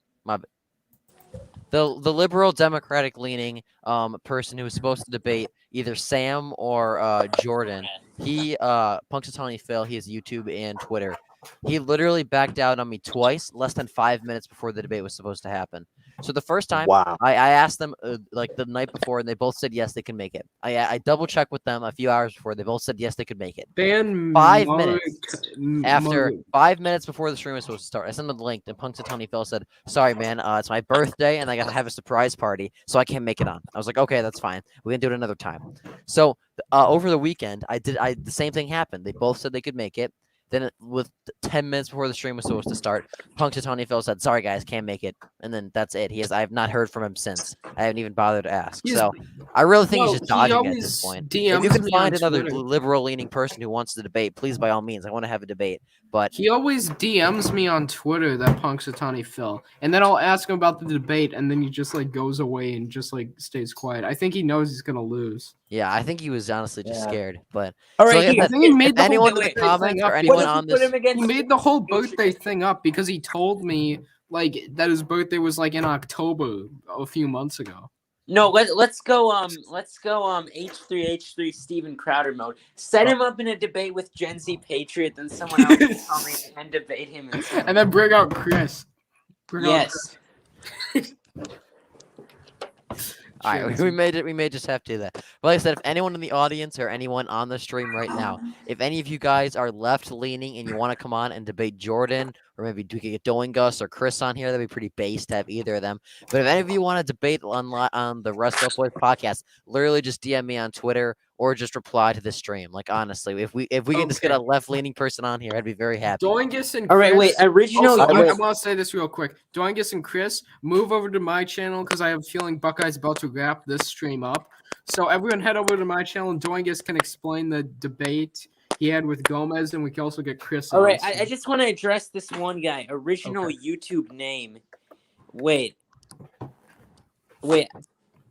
The liberal Democratic leaning person who was supposed to debate either Sam or Jordan. Punxsutawney Phil. He has YouTube and Twitter. He literally backed out on me twice, less than 5 minutes before the debate was supposed to happen. So the first time, I asked them the night before, and they both said yes, they can make it. I double checked with them a few hours before. They both said yes, they could make it. 5 minutes 5 minutes before the stream was supposed to start, I sent them the link, and Punxsutawney Phil said, "Sorry, man, it's my birthday, and I gotta have a surprise party, so I can't make it on." I was like, "Okay, that's fine. We can do it another time." So over the weekend, the same thing happened. They both said they could make it. Then, with 10 minutes before the stream was supposed to start, Punxsutawney Phil said, "Sorry, guys, can't make it." And then that's it. I have not heard from him since. I haven't even bothered to ask. So I really think he's just dodging at this point. If you can find another liberal-leaning person who wants to debate, please, by all means. I want to have a debate. But he always DMs me on Twitter, that Punxsutawney Phil, and then I'll ask him about the debate, and then he just goes away and just stays quiet. I think he knows he's gonna lose. Yeah, I think he was honestly just scared. But all right, I think he made the anyone whole in the comments or anyone on this, he made the whole birthday thing up because he told me that his birthday was in October a few months ago. No, let's go H3 Steven Crowder mode. Set him up in a debate with Gen Z Patriot, then someone else come in and debate him. And then bring out Chris. Yes. All right, Sharing we some- made it. We may just have to do that. But like I said, if anyone in the audience or anyone on the stream right now, if any of you guys are left leaning and you want to come on and debate Jordan, or maybe we could get Doing Gus or Chris on here, that'd be pretty base to have either of them. But if any of you want to debate on the Rest Up Boys podcast, literally just DM me on Twitter or just reply to the stream. Like honestly, if we can just get a Okay. left leaning person on here, I'd be very happy. Doingus and All right, Chris. wait. Original. Also, I wait. want to say this real quick. Doingus and Chris, move over to my channel because I have a feeling Buckeye's about to wrap this stream up. So everyone head over to my channel and Doingus can explain the debate he had with Gomez, and we can also get Chris All on. right, so- I just want to address this one guy. Original YouTube name. Wait,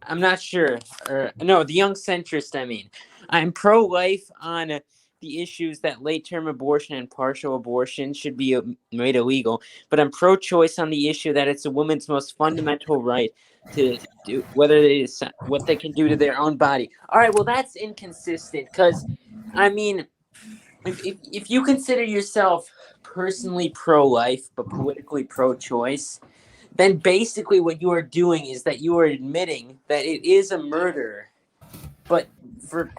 I'm not sure. Or no, the young centrist. I mean, I'm pro-life on the issues that late-term abortion and partial abortion should be made illegal, but I'm pro-choice on the issue that it's a woman's most fundamental right to do whether it is what they can do to their own body. All right, well that's inconsistent because, I mean, if you consider yourself personally pro-life but politically pro-choice, then basically what you are doing is that you are admitting that it is a murder, but for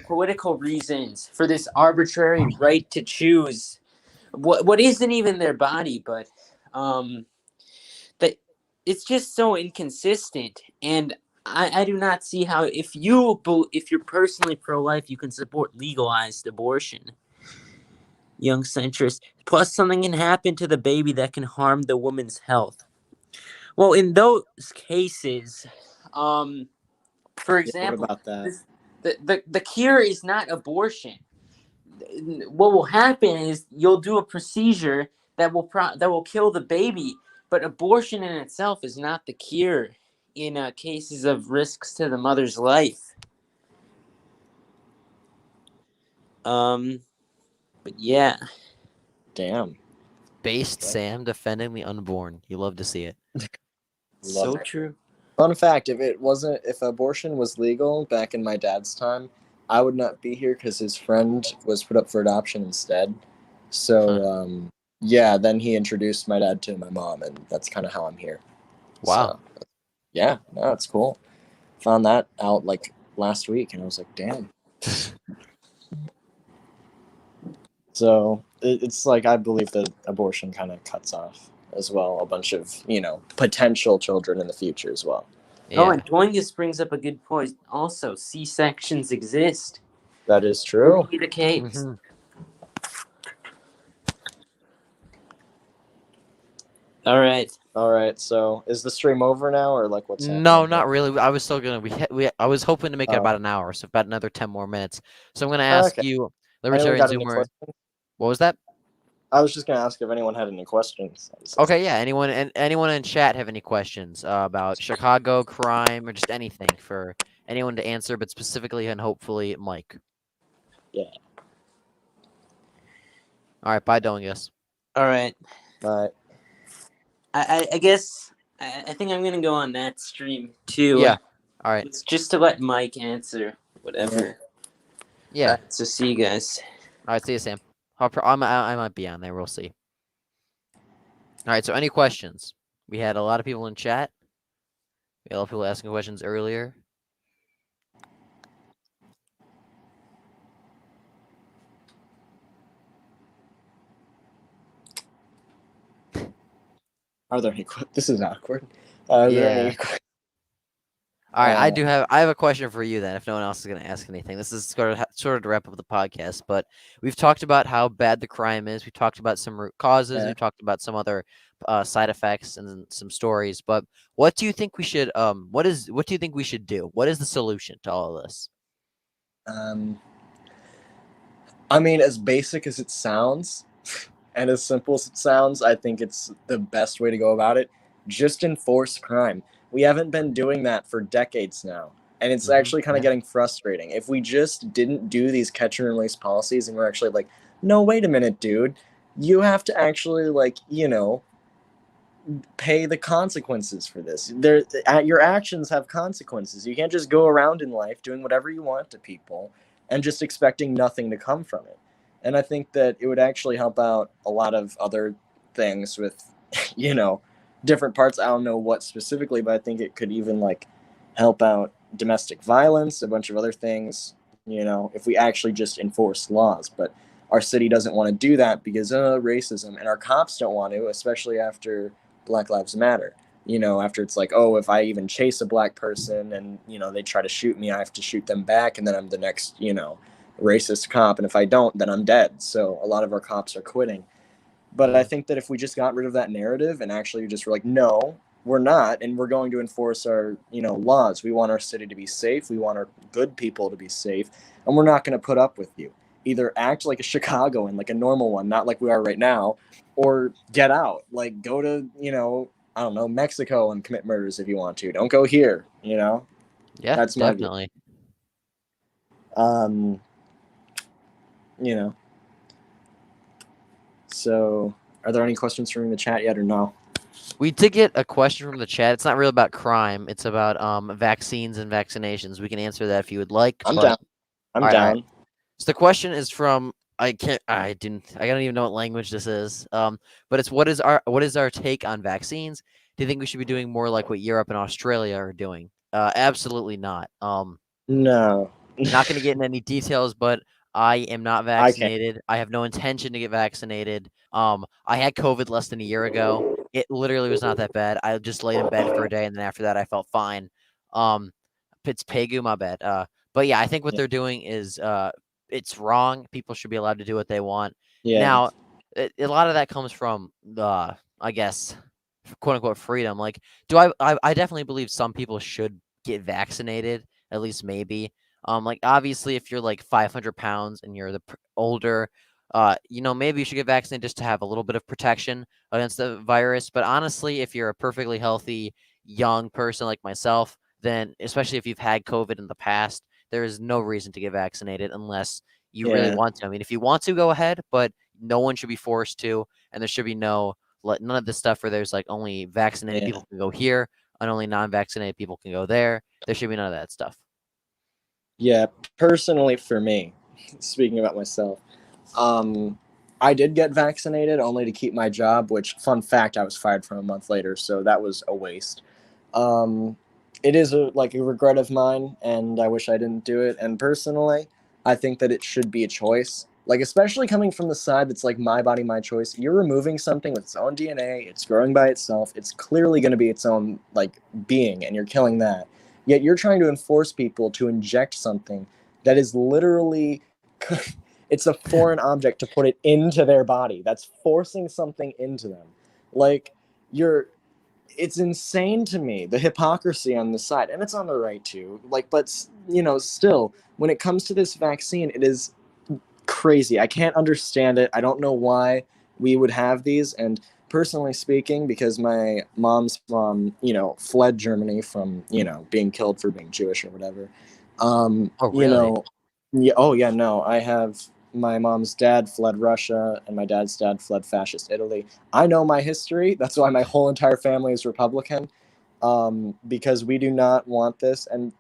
political reasons, for this arbitrary right to choose what isn't even their body, but that it's just so inconsistent. And I do not see how if you're personally pro-life, you can support legalized abortion. Young centrist. Plus, something can happen to the baby that can harm the woman's health. Well, in those cases, for example, What about that? the cure is not abortion. What will happen is you'll do a procedure that will kill the baby, but abortion in itself is not the cure in cases of risks to the mother's life. But yeah. Damn. Based Sam defending the unborn. You love to see it. So it. true. Fun fact: if abortion was legal back in my dad's time, I would not be here because his friend was put up for adoption instead. So, yeah, then he introduced my dad to my mom, and that's kind of how I'm here. Wow. So, yeah, no, it's cool. Found that out like last week, and I was like, damn. So it's like I believe that abortion kind of cuts off as well a bunch of potential children in the future as well. Yeah. Oh, and Doingus brings up a good point. Also, C-sections exist. That is true. Would be the case. Mhm. All right. So is the stream over now, or like what's happening? No, not really. I was still gonna. I was hoping to make it Oh. about an hour, so about another 10 more minutes. So I'm gonna ask Okay. you, Anyone Libertarian got any Zoomer. questions? What was that? I was just gonna ask if anyone had any questions. Okay, yeah. Anyone in chat have any questions about Chicago crime or just anything for anyone to answer, but specifically and hopefully Mike. Yeah. All right, bye, Doingus. All right. But I guess I think I'm gonna go on that stream too. Yeah. All right. It's just to let Mike answer whatever. Yeah. So see you guys. All right. See you, Sam. I might be on there. We'll see. All right. So, any questions? We had a lot of people in chat. We had a lot of people asking questions earlier. are there any? This is awkward. Are there any? All right, I have a question for you then. If no one else is going to ask anything, this is sort of to wrap up the podcast. But we've talked about how bad the crime is. We talked about some root causes. Yeah. We talked about some other side effects and some stories. But what do you think we should what do you think we should do? What is the solution to all of this? I mean, as basic as it sounds, and as simple as it sounds, I think it's the best way to go about it. Just enforce crime. We haven't been doing that for decades now, and it's actually kind of getting frustrating. If we just didn't do these catch and release policies, and we're actually like, no, wait a minute, dude, you have to actually pay the consequences for this. Your actions have consequences. You can't just go around in life doing whatever you want to people and just expecting nothing to come from it. And I think that it would actually help out a lot of other things with, different parts. I don't know what specifically, but I think it could even help out domestic violence, a bunch of other things, if we actually just enforce laws. But our city doesn't want to do that because racism, and our cops don't want to, especially after Black Lives Matter. After it's like, oh, if I even chase a black person and, they try to shoot me, I have to shoot them back, and then I'm the next, racist cop. And if I don't, then I'm dead. So a lot of our cops are quitting. But I think that if we just got rid of that narrative and actually just were like, no, we're not, and we're going to enforce our, laws. We want our city to be safe. We want our good people to be safe, and we're not going to put up with you. Either act like a Chicagoan, like a normal one, not like we are right now, or get out. Like go to, I don't know, Mexico and commit murders if you want to. Don't go here. Yeah, That's my view. definitely. Um, you know. So, are there any questions from the chat yet, or no? We did get a question from the chat. It's not really about crime. It's about vaccines and vaccinations. We can answer that if you would like. I'm but... down. I'm all right, down. all right. So the question is from I don't even know what language this is. But it's what is our take on vaccines? Do you think we should be doing more like what Europe and Australia are doing? Absolutely not. No. Not going to get into any details, but I am not I can't. vaccinated. I have no intention to get vaccinated. I had COVID less than a year ago. It literally was not that bad. I just laid in bed for a day, and then after that, I felt fine. It's Pegu, my bad. But yeah, I think what Yeah. they're doing is it's wrong. People should be allowed to do what they want. Yeah. Now, a lot of that comes from the, I guess, quote unquote freedom. Like, I definitely believe some people should get vaccinated, at least maybe. Like obviously, if you're like 500 pounds and you're older, maybe you should get vaccinated just to have a little bit of protection against the virus. But honestly, if you're a perfectly healthy young person like myself, then especially if you've had COVID in the past, there is no reason to get vaccinated unless you really Yeah. want to. I mean, if you want to, go ahead, but no one should be forced to, and there should be none of this stuff where there's like only vaccinated Yeah. people can go here and only non-vaccinated people can go there. There should be none of that stuff. Yeah, personally for me, speaking about myself, I did get vaccinated only to keep my job, which, fun fact, I was fired from a month later, so that was a waste. It is a regret of mine, and I wish I didn't do it. And personally, I think that it should be a choice. Like, especially coming from the side that's like my body, my choice. You're removing something with its own DNA. It's growing by itself. It's clearly going to be its own being, and you're killing that. Yet you're trying to enforce people to inject something that is literally it's a foreign object to put it into their body. That's forcing something into them. It's insane to me, the hypocrisy on the side, and it's on the right too. But still, when it comes to this vaccine, it is crazy. I can't understand it. I don't know why we would have these. And personally speaking, because my mom's mom, fled Germany from, being killed for being Jewish or whatever. Oh, really? Yeah. Oh, yeah. No, I have my mom's dad fled Russia and my dad's dad fled fascist Italy. I know my history. That's why my whole entire family is Republican, because we do not want this. And,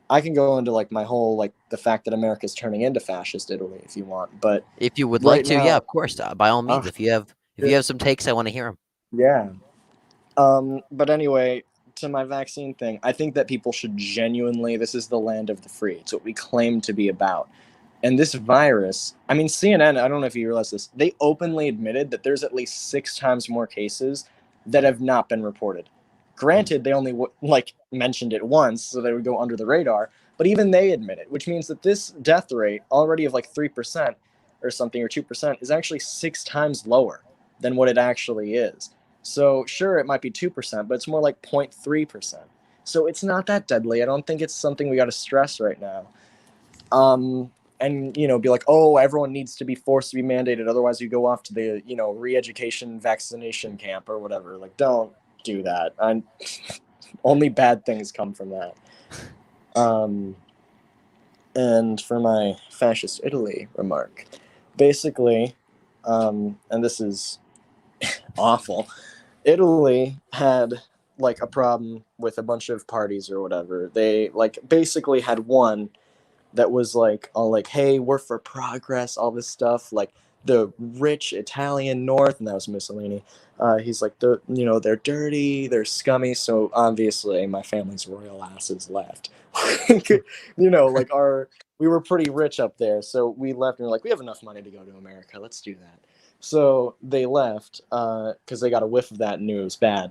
I can go into my whole the fact that America is turning into fascist Italy if you want, but if you would right like to, now, yeah, of course, by all means. If you have some takes, I want to hear them. Yeah. But anyway, to my vaccine thing, I think that people should genuinely. This is the land of the free. It's what we claim to be about. And this virus, I mean, CNN, I don't know if you realize this, they openly admitted that there's at least 6 times more cases that have not been reported. Granted, they only mentioned it once, so they would go under the radar, but even they admit it, which means that this death rate already of 3% or something, or 2%, is actually 6 times lower than what it actually is. So sure, it might be 2%, but it's more like 0.3%. So it's not that deadly. I don't think it's something we got to stress right now. And be like, oh, everyone needs to be forced to be mandated, otherwise you go off to the re-education vaccination camp or whatever. Don't do that. Only bad things come from that. And for my fascist Italy remark, basically, and this is awful, Italy had a problem with a bunch of parties or whatever. They basically had one that was all hey, we're for progress, all this stuff. the rich Italian North, and that was Mussolini. He's like, they're dirty, they're scummy. So obviously, my family's royal asses left. Like we were pretty rich up there, so we left, and we're like, we have enough money to go to America. Let's do that. So they left because they got a whiff of that and knew it was bad.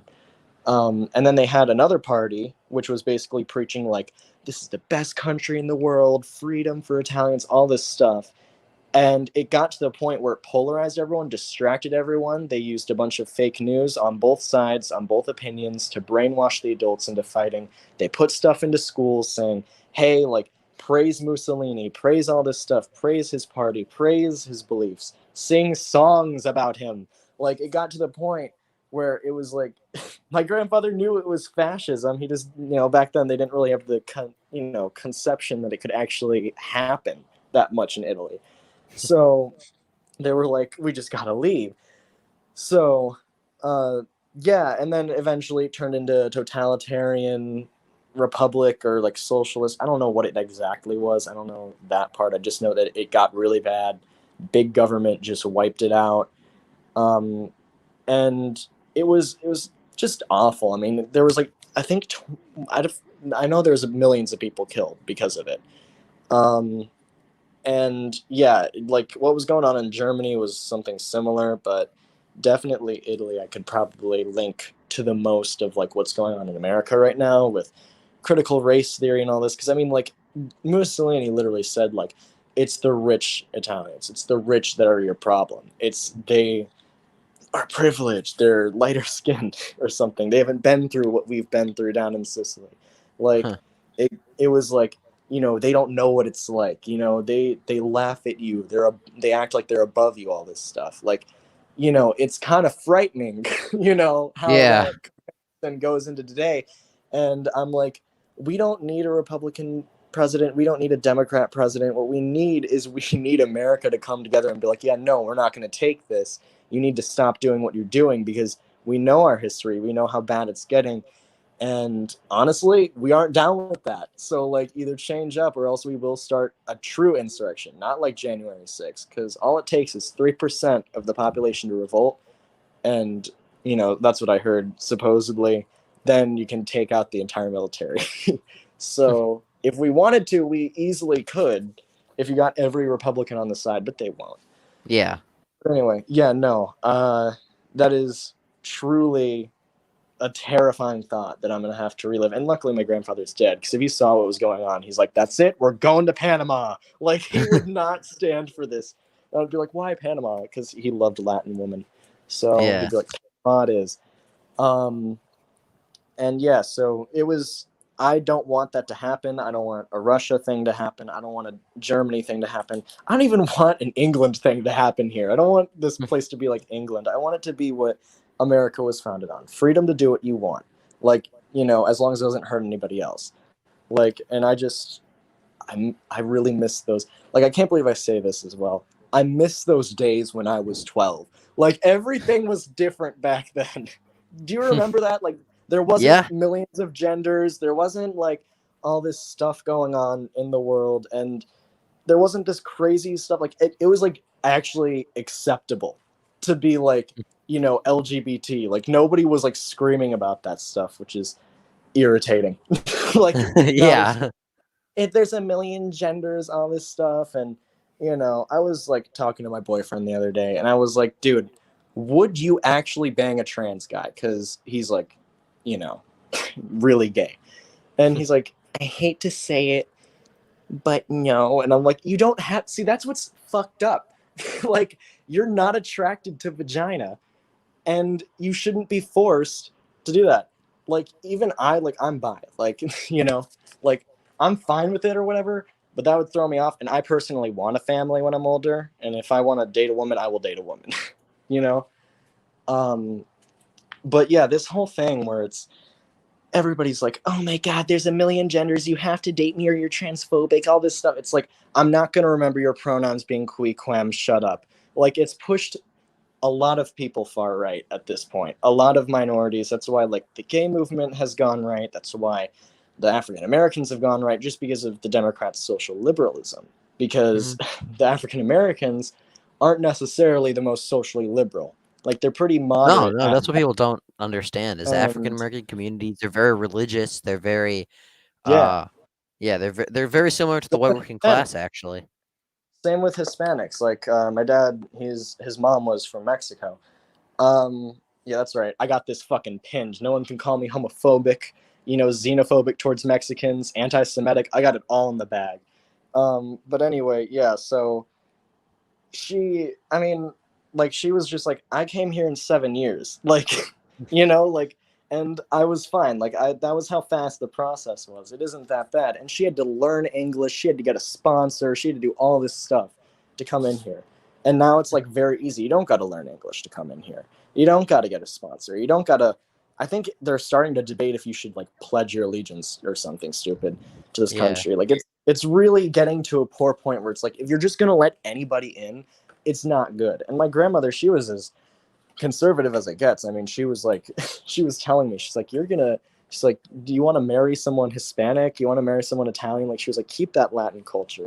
And then they had another party, which was basically preaching like, this is the best country in the world, freedom for Italians, all this stuff. And it got to the point where it polarized everyone, distracted everyone. They used a bunch of fake news on both sides, on both opinions, to brainwash the adults into fighting. They put stuff into schools saying, hey, like, praise Mussolini, praise all this stuff, praise his party, praise his beliefs, sing songs about him. Like, it got to the point where it was like, my grandfather knew it was fascism. He just, back then they didn't really have the, conception that it could actually happen that much in Italy. So they were like, we just gotta leave. So, yeah, and then eventually it turned into totalitarian republic or like socialist. I don't know what it exactly was. I don't know that part. I just know that it got really bad. Big government just wiped it out. And it was just awful. I mean, there was like, I think, I know there's millions of people killed because of it. And yeah, like what was going on in Germany was something similar, but definitely Italy I could probably link to the most of like what's going on in America right now with critical race theory and all this. Because I mean, like Mussolini literally said, like, it's the rich Italians, it's the rich that are your problem. They are privileged, they're lighter skinned or something. They haven't been through what we've been through down in Sicily. Like it was like, they don't know what it's like. They laugh at you. They act like they're above you. All this stuff, like, it's kind of frightening. How Yeah. that then goes into today, and I'm like, we don't need a Republican president. We don't need a Democrat president. What we need America to come together and be like, yeah, no, we're not going to take this. You need to stop doing what you're doing because we know our history. We know how bad it's getting. And honestly, we aren't down with that. So, like, either change up or else we will start a true insurrection, not like January 6th, because all it takes is 3% of the population to revolt. And, that's what I heard, supposedly. Then you can take out the entire military. So, if we wanted to, we easily could if you got every Republican on the side, but they won't. Yeah. But anyway, yeah, no. That is truly a terrifying thought that I'm going to have to relive. And luckily my grandfather's dead, because if he saw what was going on, he's like, that's it, we're going to Panama. Like, he would not stand for this. I would be like, why Panama? Because he loved Latin women. So Yeah. he'd be like, Panama it is. And yeah, so it was, I don't want that to happen. I don't want a Russia thing to happen. I don't want a Germany thing to happen. I don't even want an England thing to happen here. I don't want this place to be like England. I want it to be what America was founded on. Freedom to do what you want. Like, as long as it doesn't hurt anybody else. Like, and I really miss those. Like, I can't believe I say this as well. I miss those days when I was 12. Like, everything was different back then. Do you remember that? Like, there wasn't millions of genders. There wasn't like all this stuff going on in the world. And there wasn't this crazy stuff. Like, it was like actually acceptable to be like, LGBT. Like, nobody was like screaming about that stuff, which is irritating. Like, Yeah. there's a million genders, all this stuff. And, I was like talking to my boyfriend the other day and I was like, dude, would you actually bang a trans guy? Because he's like, really gay. And he's like, I hate to say it, but no. And I'm like, you don't have, see, that's what's fucked up. Like, you're not attracted to vagina and you shouldn't be forced to do that. Like, even I'm bi, like, like, I'm fine with it or whatever, but that would throw me off. And I personally want a family when I'm older. And if I want to date a woman, I will date a woman, But yeah, this whole thing where it's, everybody's like, oh my God, there's a million genders. You have to date me or you're transphobic, all this stuff. It's like, I'm not going to remember your pronouns being qui, quam, shut up. Like, it's pushed a lot of people far right at this point. A lot of minorities. That's why, like, the gay movement has gone right. That's why the African Americans have gone right, just because of the Democrats' social liberalism. Because the African Americans aren't necessarily the most socially liberal. Like they're pretty No, moderate no, at that's what people don't understand is African and American communities are very religious. They're very, yeah. uh, yeah, they're very similar to the Same white with working Hispanics. class, actually. Same with Hispanics. Like my dad, his mom was from Mexico. Yeah, that's right. I got this fucking pinned. No one can call me homophobic, xenophobic towards Mexicans, anti-Semitic. I got it all in the bag. But anyway, yeah. So I mean, like she was just like, I came here in 7 years, like, like, and I was fine. Like that was how fast the process was. It isn't that bad. And she had to learn English. She had to get a sponsor. She had to do all this stuff to come in here. And now it's like very easy. You don't got to learn English to come in here. You don't got to get a sponsor. You don't got to. I think they're starting to debate if you should like pledge your allegiance or something stupid to this Yeah, country. Like it's really getting to a poor point where it's like if you're just gonna let anybody in, it's not good. And my grandmother, she was as conservative as it gets. I mean, she was like, she was telling me, she's like, she's like, do you want to marry someone Hispanic? You want to marry someone Italian? Like, she was like, keep that Latin culture,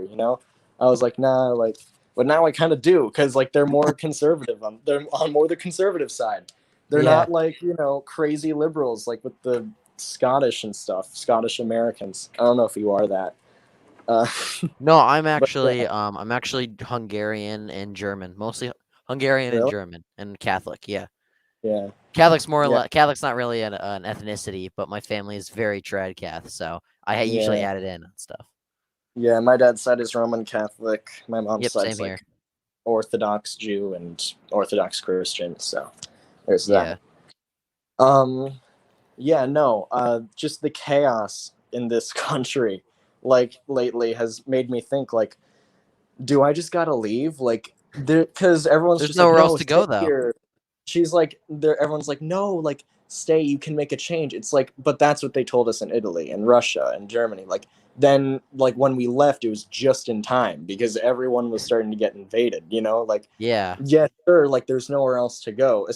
I was like, nah, like, but now I kind of do because like they're more conservative. They're on more the conservative side. They're yeah. not like crazy liberals like with the Scottish and stuff. Scottish Americans. I don't know if you are that. Uh, No, but yeah, I'm actually Hungarian and German, mostly Hungarian and really, German and Catholic. Yeah, yeah, Catholic's yeah, Catholic's not really an ethnicity, but my family is very trad Cath, so I usually yeah. add it in and stuff. Yeah, my dad's side is Roman Catholic. My mom's Yep, same side's here. like Orthodox Jew and Orthodox Christian. So there's that. Yeah, Um, yeah, no, just the chaos in this country, like lately, has made me think like, do I just gotta leave? Like, because everyone's there's just like, nowhere else no, to stay go though. here. She's like, everyone's like, no, like, stay. You can make a change. It's like, but that's what they told us in Italy and Russia and Germany. Like, then, like, when we left, it was just in time because everyone was starting to get invaded. Like, Yeah, yeah, sure. Like, there's nowhere else to go.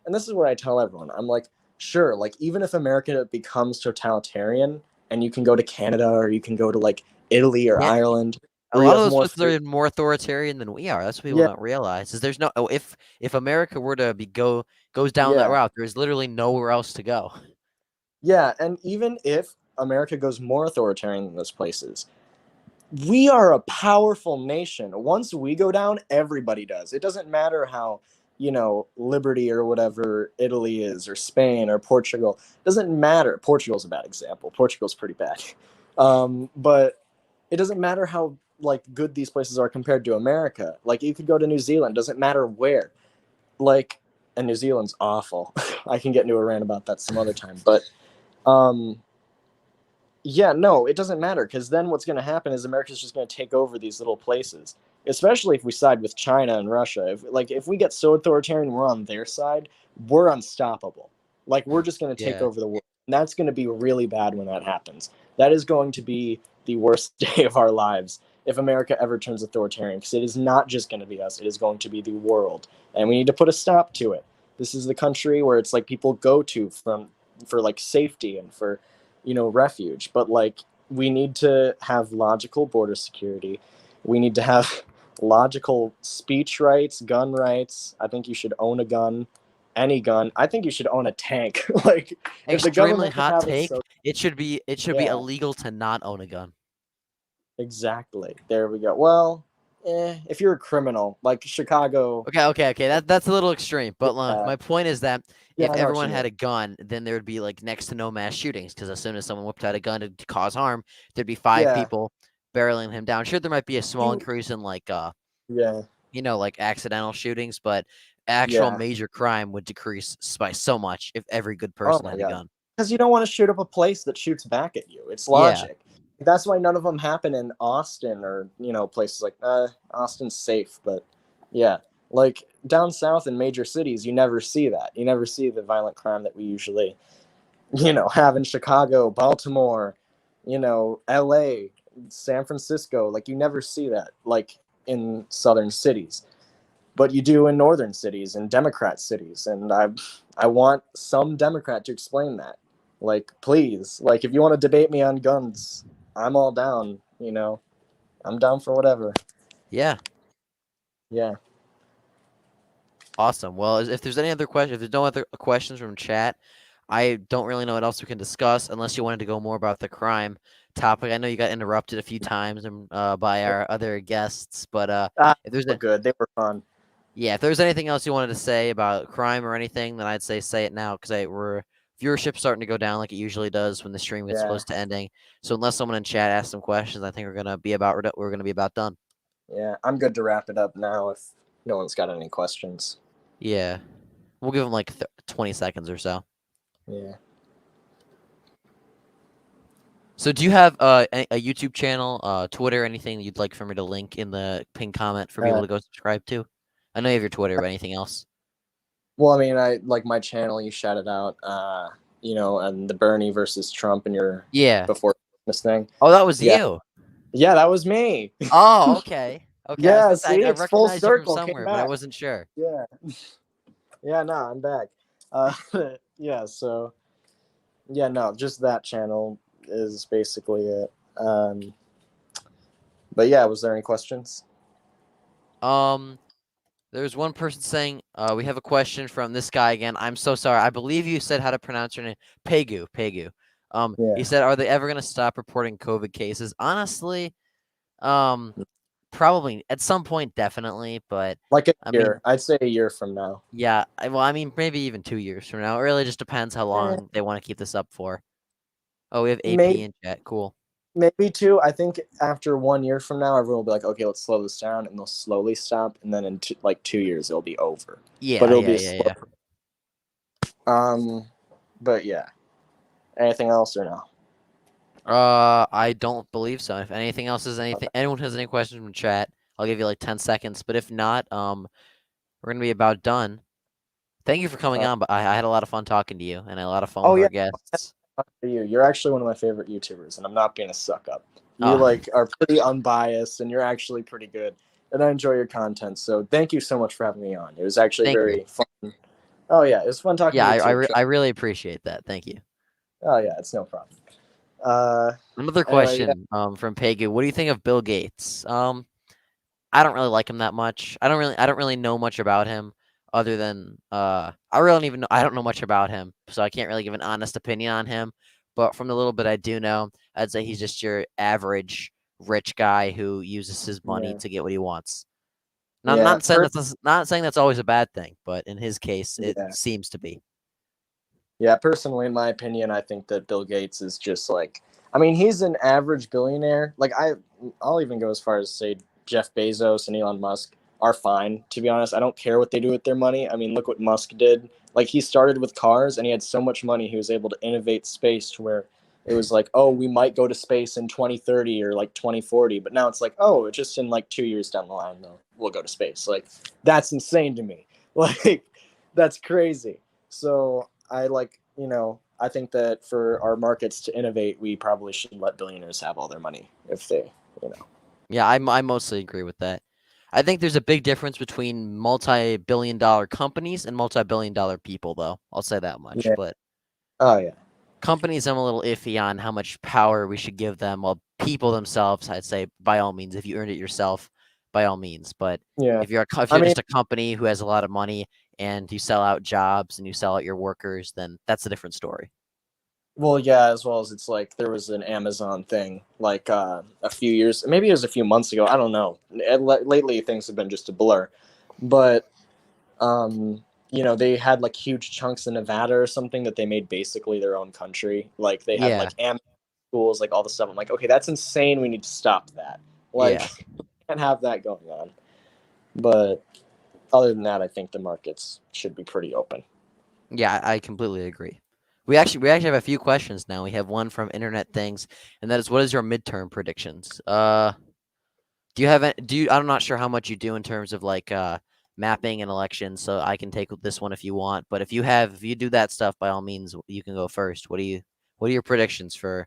And this is what I tell everyone. I'm like, sure. Like, even if America becomes totalitarian, and you can go to Canada or you can go to like Italy or yeah. Ireland A where you lot of have those more places free. are more authoritarian than we are. That's what people Yeah, don't realize. Is there's no if America were to goes down that yeah, route, there's literally nowhere else to go. yeah. And even if America goes more authoritarian than those places, we are a powerful nation. Once we go down, everybody does. It doesn't matter how, liberty or whatever Italy is or Spain or Portugal. It doesn't matter. Portugal's a bad example. Portugal's pretty bad. But it doesn't matter how like good these places are compared to America. Like you could go to New Zealand, doesn't matter where. Like and New Zealand's awful. I can get into a rant about that some other time. But um yeah, no, it doesn't matter because then what's going to happen is America's just going to take over these little places, especially if we side with China and Russia. If we get so authoritarian, we're on their side, we're unstoppable. Like we're just going to take Yeah. over the world. And that's going to be really bad when that happens. That is going to be the worst day of our lives if America ever turns authoritarian because it is not just going to be us, it is going to be the world. And we need to put a stop to it. This is the country where it's like people go to for like safety and for refuge, but like we need to have logical border security. We need to have logical speech rights, gun rights. I think you should own a gun, any gun. I think you should own a tank. Like if the Extremely government can hot have it, take. so It should be yeah, illegal to not own a gun. exactly. There we go. Well, if you're a criminal like Chicago, Okay. That's a little extreme, but yeah, my point is that yeah, if I know what you everyone mean. had a gun, then there would be like next to no mass shootings because as soon as someone whipped out a gun to cause harm, there'd be five Yeah, people barreling him down. Sure, there might be a small you, increase in like yeah, like accidental shootings, but actual yeah. major crime would decrease by so much if every good Oh person my had a god. gun. Because you don't want to shoot up a place that shoots back at you. It's Yeah, logic. That's why none of them happen in Austin or places like Austin's safe, but yeah, like down south in major cities, you never see that. You never see the violent crime that we usually have in Chicago, Baltimore, L.A., San Francisco. Like you never see that like in southern cities, but you do in northern cities and Democrat cities. And I want some Democrat to explain that. Like, please, like if you want to debate me on guns, I'm all down. I'm down for whatever. yeah. Yeah. Awesome. Well, if there's any other question, if there's no other questions from chat, I don't really know what else we can discuss unless you wanted to go more about the crime topic. I know you got interrupted a few times by our other guests, but if there's Were good. They were fun. yeah, if there's anything else you wanted to say about crime or anything, then I'd say it now because we're viewership's starting to go down like it usually does when the stream gets Yeah. close to ending. So unless someone in chat asks some questions, I think we're gonna be about done. Yeah, I'm good to wrap it up now if no one's got any questions. Yeah, we'll give them like 20 seconds or so. Yeah. So do you have a YouTube channel, Twitter, anything you'd like for me to link in the pinned comment for people to go subscribe to? I know you have your Twitter, but anything else? Well, I mean, I like my channel. You shouted out, and the Bernie versus Trump and your Yeah. before Christmas thing. Oh, that was Yeah. you. Yeah, that was me. Oh, okay. Okay. Yeah, I was see, I it's full recognized you from circle. Came somewhere, but I back. wasn't sure. Yeah. Yeah, no, I'm back. Uh, yeah, so yeah, no, just that channel is basically it. But yeah, was there any questions? There's one person saying, we have a question from this guy again. I'm so sorry. I believe you said how to pronounce your name. Pegu. Pegu. Yeah. He said, are they ever gonna stop reporting COVID cases? Honestly, probably at some point, definitely. But Like a I year. mean, I'd say a year from now. yeah. I mean, maybe even 2 years from now. It really just depends how long they want to keep this up for. Oh, we have AP in chat. Cool. Maybe two. I think after 1 year from now, everyone will be like, okay, let's slow this down, and they'll slowly stop, and then in like 2 years, it'll be over. Yeah. But it'll Yeah. be Yeah. slow. Yeah. But yeah. Anything else or no? I don't believe so. If anyone has any questions from chat, I'll give you like 10 seconds. But if not, we're gonna be about done. Thank you for coming on, but I had a lot of fun talking to you, and I had a lot of fun Oh with yeah, our guests. you're actually one of my favorite YouTubers, and I'm not being a suck up. You Oh. like are pretty unbiased, and you're actually pretty good, and I enjoy your content. So thank you so much for having me on. It was actually Thank very fun. Oh yeah, it was fun talking Yeah, to you too. I really appreciate that. Thank you. Oh yeah, it's no problem. Another Anyway, yeah. question from Pegu. What do you think of Bill Gates? I don't really like him that much. I don't really know much about him other than I really don't even know I don't know much about him, so I can't really give an honest opinion on him. But from the little bit I do know, I'd say he's just your average rich guy who uses his money Yeah. to get what he wants. Yeah, Not saying that's always a bad thing, but in his case, it Yeah. seems to be. Yeah, personally, in my opinion, I think that Bill Gates is just like, I mean, he's an average billionaire. Like I'll even go as far as say Jeff Bezos and Elon Musk are fine. To be honest, I don't care what they do with their money. I mean, look what Musk did. Like he started with cars, and he had so much money, he was able to innovate space to where it was like, oh, we might go to space in 2030 or like 2040, but now it's like, oh, it's just in like 2 years down the line, though, we'll go to space. Like that's insane to me. Like that's crazy. So I think that for our markets to innovate, we probably should let billionaires have all their money if they, you know. Yeah, I mostly agree with that. I think there's a big difference between multi-billion-dollar companies and multi-billion-dollar people, though. I'll say that much. Yeah. But Oh yeah. companies, I'm a little iffy on how much power we should give them. While people themselves, I'd say by all means, if you earned it yourself, by all means. But Yeah. if you're just a company who has a lot of money and you sell out jobs and you sell out your workers, then that's a different story. Well, yeah, as well as it's like there was an Amazon thing like a few years, maybe it was a few months ago. I don't know. Lately, things have been just a blur, but they had like huge chunks in Nevada or something that they made basically their own country. Like they had Yeah. like schools, like all the stuff. I'm like, okay, that's insane. We need to stop that. Like, Yeah. can't have that going on. But other than that, I think the markets should be pretty open. Yeah, I completely agree. We actually have a few questions now. We have one from Internet Things, and that is, what is your midterm predictions? Do you have I'm not sure how much you do in terms of like mapping and elections, so I can take this one if you want. But if you do that stuff, by all means, you can go first. What are your predictions for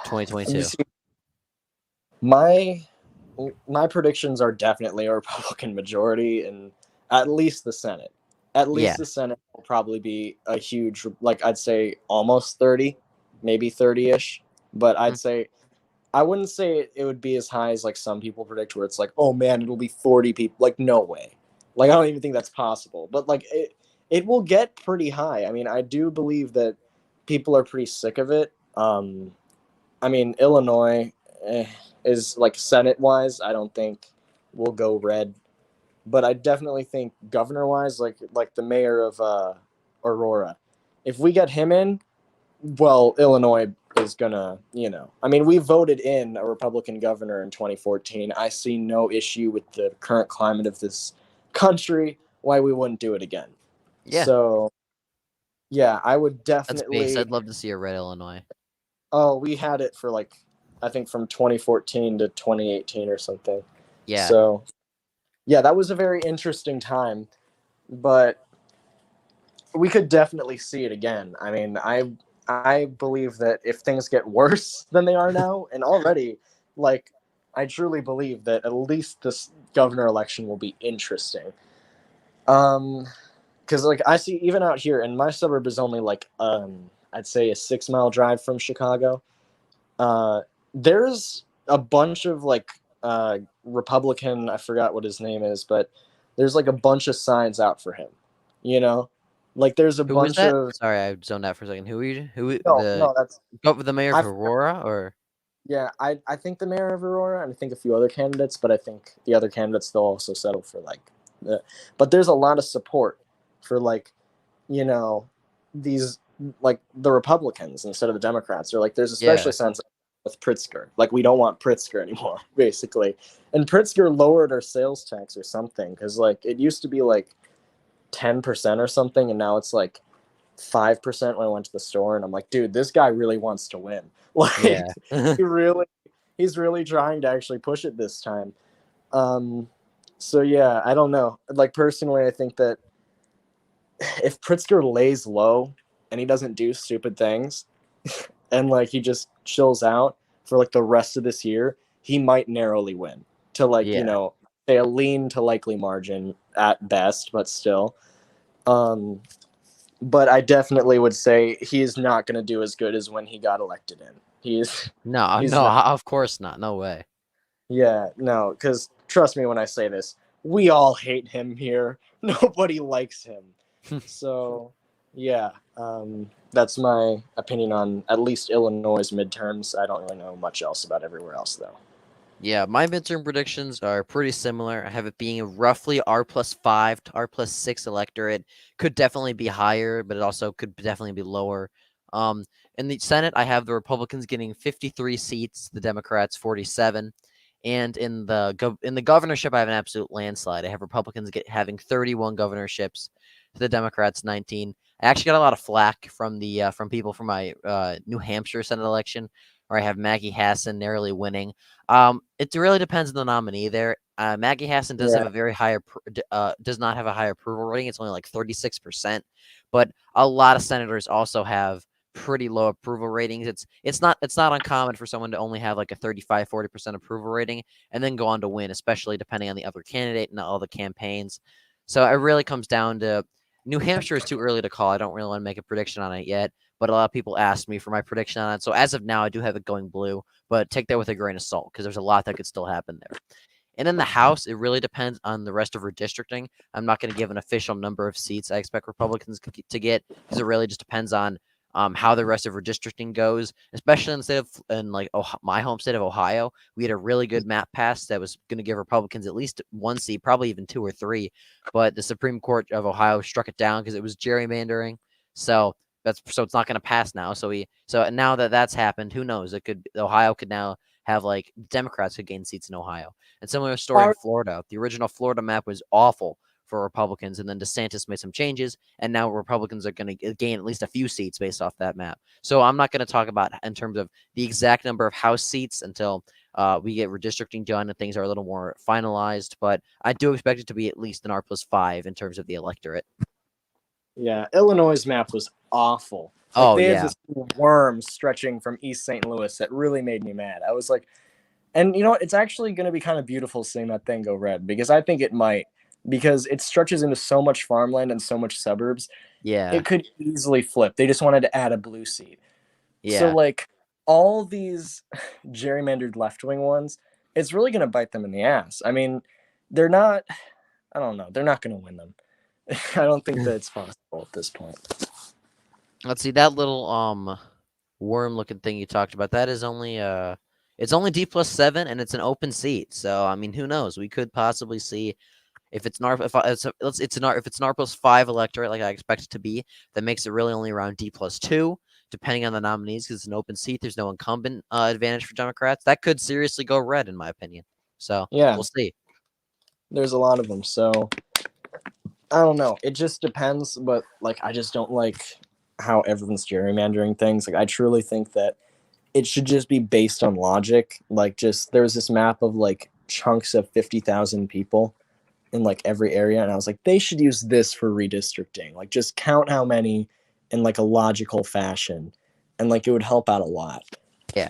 2022? My predictions are definitely a Republican majority in at least the Senate. At least the Senate will probably be a huge, like I'd say almost 30, maybe 30-ish. But I'd say I wouldn't say it would be as high as like some people predict, where it's like, oh man, it'll be 40 people. Like no way. Like, I don't even think that's possible. But like it will get pretty high. I mean, I do believe that people are pretty sick of it. I mean, Illinois is like Senate wise, I don't think will go red, but I definitely think governor wise, like the mayor of Aurora, if we get him in, well, Illinois is gonna, I mean, we voted in a Republican governor in 2014. I see no issue with the current climate of this country why we wouldn't do it again. Yeah, So, yeah, I would that's base. definitely. I'd love to see a red Illinois. Oh, we had it for like, I think from 2014 to 2018 or something. Yeah, So, yeah, that was a very interesting time, but we could definitely see it again. I mean, I believe that if things get worse than they are now, and already, like, I truly believe that at least this governor election will be interesting. Because like I see even out here, and my suburb is only like I'd say a 6 mile drive from Chicago. Uh, there's a bunch of like Republican, I forgot what his name is, but there's like a bunch of signs out for him. You know, like there's a who was bunch that? of Sorry, I zoned out for a second. Who no, the no, that's the mayor of I Aurora or? yeah, I think the mayor of Aurora and I think a few other candidates, but I think the other candidates they'll also settle for like, but there's a lot of support for like, you know, these like the Republicans instead of the Democrats. Or like there's especially Yeah, sense with Pritzker, like we don't want Pritzker anymore, basically. And Pritzker lowered our sales tax or something because like it used to be like 10% or something, and now it's like 5% when I went to the store, and I'm like, dude, this guy really wants to win. Like, yeah. he really, he's really trying to actually push it this time. Um, so yeah, I don't know. Like personally, I think that if Pritzker lays low and he doesn't do stupid things, and like he just chills out for like the rest of this year, he might narrowly win to like Yeah. say a lean to likely margin at best, but still. Um, but I definitely would say he's not going to do as good as when he got elected in. He's No, he's no, not. of course not. No way. Yeah, no, because trust me when I say this, we all hate him here. Nobody likes him. So, yeah, that's my opinion on at least Illinois' midterms. I don't really know much else about everywhere else, though. Yeah, my midterm predictions are pretty similar. I have it being a roughly R+5 to R+6 electorate. Could definitely be higher, but it also could definitely be lower. Um, in the Senate, I have the Republicans getting 53 seats, the Democrats 47, and in the governorship, I have an absolute landslide. I have Republicans having 31 governorships, to the Democrats 19. I actually got a lot of flack from the from people from my New Hampshire Senate election, where I have Maggie Hassan narrowly winning. It really depends on the nominee there. Maggie Hassan does have Yeah, a very high, does not have a high approval rating. It's only like 36%, but a lot of senators also have pretty low approval ratings. It's not uncommon for someone to only have like a 35-40% approval rating and then go on to win, especially depending on the other candidate and all the campaigns. So it really comes down to New Hampshire is too early to call. I don't really want to make a prediction on it yet, but a lot of people asked me for my prediction on it. So as of now, I do have it going blue, but take that with a grain of salt because there's a lot that could still happen there. And in the House, it really depends on the rest of redistricting. I'm not going to give an official number of seats I expect Republicans to get because it really just depends on how the rest of redistricting goes, especially in like my home state of Ohio. We had a really good map pass that was going to give Republicans at least one seat, probably even two or three, but the Supreme Court of Ohio struck it down because it was gerrymandering. So it's not going to pass now. So now that that's happened, who knows? Ohio could now have like Democrats could gain seats in Ohio. And similar story in Florida. The original Florida map was awful for Republicans, and then DeSantis made some changes, and now Republicans are going to gain at least a few seats based off that map. So I'm not going to talk about in terms of the exact number of House seats until we get redistricting done and things are a little more finalized. But I do expect it to be at least an R+5 in terms of the electorate. yeah. Illinois' map was awful. Like Oh they have yeah, this worm stretching from East St. Louis that really made me mad. I was like, and you know what? It's actually going to be kind of beautiful seeing that thing go red because I think it might because it stretches into so much farmland and so much suburbs. yeah, It could easily flip. They just wanted to add a blue seat. So yeah. like all these gerrymandered left-wing ones, it's really going to bite them in the ass. I mean, they're not I don't know. They're not going to win them. I don't think that it's possible at this point. Let's see that little worm looking thing you talked about. That is only it's only D+7 and it's an open seat. So I mean, who knows? We could possibly see if it's if it's NAR+5 electorate like I expect it to be, that makes it really only around D+2, depending on the nominees, because it's an open seat. There's no incumbent advantage for Democrats. That could seriously go red, in my opinion. So Yeah, we'll see. there's a lot of them. So I don't know. It just depends. But like, I just don't like how everyone's gerrymandering things. Like, I truly think that it should just be based on logic. Like, just there was this map of like chunks of 50,000 people in like every area, and I was like, they should use this for redistricting. Like, just count how many in like a logical fashion, and like it would help out a lot. Yeah.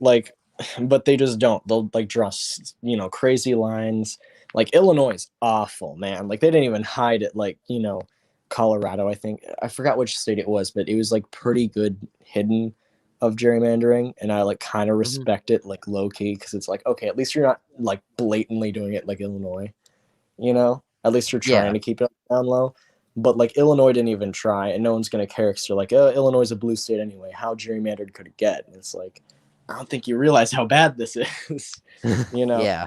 Like, but they just don't. They'll like draw crazy lines. Like, Illinois is awful, man. Like, they didn't even hide it. Like, Colorado, I think, I forgot which state it was, but it was like pretty good hidden of gerrymandering, and I like kind of respect it, like, low key, because it's like, okay, at least you're not like blatantly doing it like Illinois. At least you're trying Yeah. to keep it down low. But like, Illinois didn't even try, and no one's gonna care because they're like, oh, Illinois is a blue state anyway. How gerrymandered could it get? And it's like, I don't think you realize how bad this is. Yeah.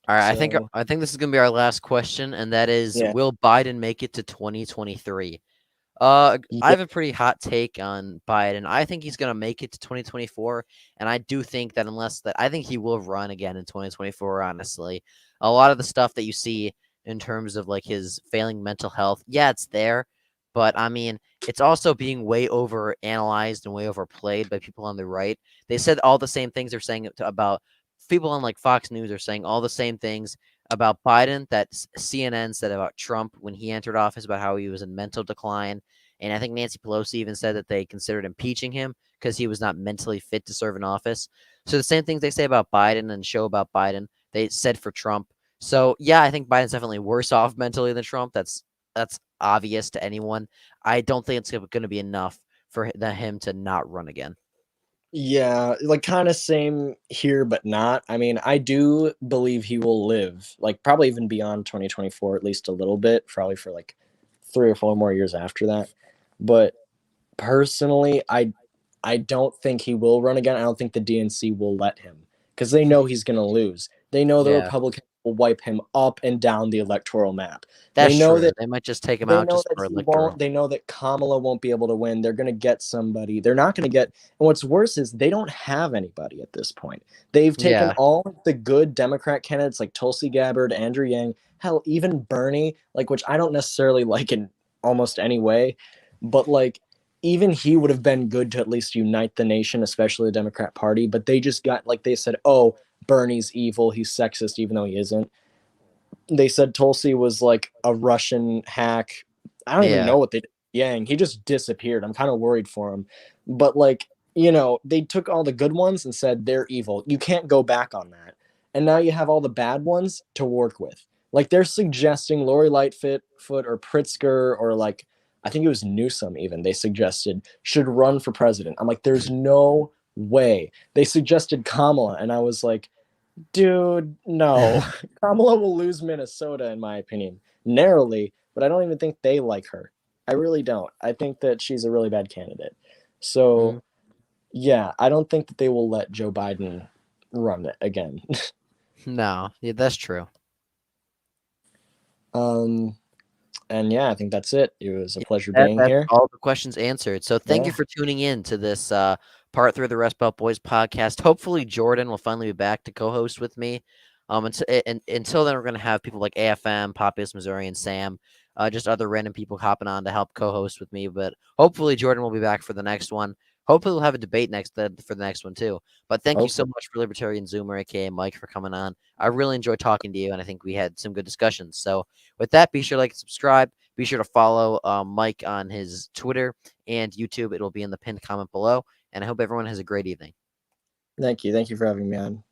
All right, So, I think this is gonna be our last question, and that is, yeah. will Biden make it to 2023? I have a pretty hot take on Biden. I think he's gonna make it to 2024, and I do think that I think he will run again in 2024. Honestly, a lot of the stuff that you see in terms of like his failing mental health, yeah, it's there, but I mean, it's also being way over analyzed and way overplayed by people on the right. They said all the same things they're saying about people on like Fox News are saying all the same things about Biden that CNN said about Trump when he entered office, about how he was in mental decline. And I think Nancy Pelosi even said that they considered impeaching him because he was not mentally fit to serve in office. So the same things they say about Biden and show about Biden, they said for Trump. So yeah, I think Biden's definitely worse off mentally than Trump. That's obvious to anyone. I don't think it's going to be enough for him to not run again. Yeah, like, kind of same here, but not. I mean, I do believe he will live, like, probably even beyond 2024, at least a little bit, probably for like 3 or 4 more years after that. But personally, I don't think he will run again. I don't think the DNC will let him, because they know he's going to lose. They know the Yeah, Republicans will wipe him up and down the electoral map. They that's know true. that They might just take him they out know just that for he won't. electoral. They know that Kamala won't be able to win. They're going to get somebody. They're not going to get. And what's worse is they don't have anybody at this point. They've taken Yeah, all the good Democrat candidates like Tulsi Gabbard, Andrew Yang, hell, even Bernie, like, which I don't necessarily like in almost any way, but like, even he would have been good to at least unite the nation, especially the Democrat Party. But they just got, like, they said, oh, Bernie's evil. He's sexist, even though he isn't. They said Tulsi was like a Russian hack. I don't even yeah, know what they did. Yang, he just disappeared. I'm kind of worried for him. But like, they took all the good ones and said they're evil. You can't go back on that. And now you have all the bad ones to work with. Like, they're suggesting Lori Lightfoot or Pritzker, or like, I think it was Newsom even, they suggested should run for president. I'm like, there's no way. They suggested Kamala, and I was like, dude, no. Kamala will lose Minnesota, in my opinion, narrowly, but I don't even think they like her. I really don't. I think that she's a really bad candidate. mhm. So, yeah, I don't think that they will let Joe Biden run it again. No, yeah, that's true. um, and yeah, I think that's it. It was a pleasure That being that's here. all the questions answered. So thank you Yeah. for tuning in to this part 3 of the Rest Belt Boys podcast. Hopefully Jordan will finally be back to co-host with me. Until then, we're gonna have people like AFM, Populous Missouri, and Sam, just other random people hopping on to help co-host with me. But hopefully Jordan will be back for the next one. Hopefully we'll have a debate for the next one too. But thank you so Hopefully. much for Libertarian Zoomer, aka Mike, for coming on. I really enjoyed talking to you, and I think we had some good discussions. So with that, be sure to like and subscribe. Be sure to follow Mike on his Twitter and YouTube. It'll be in the pinned comment below. And I hope everyone has a great evening. Thank you. Thank you for having me on.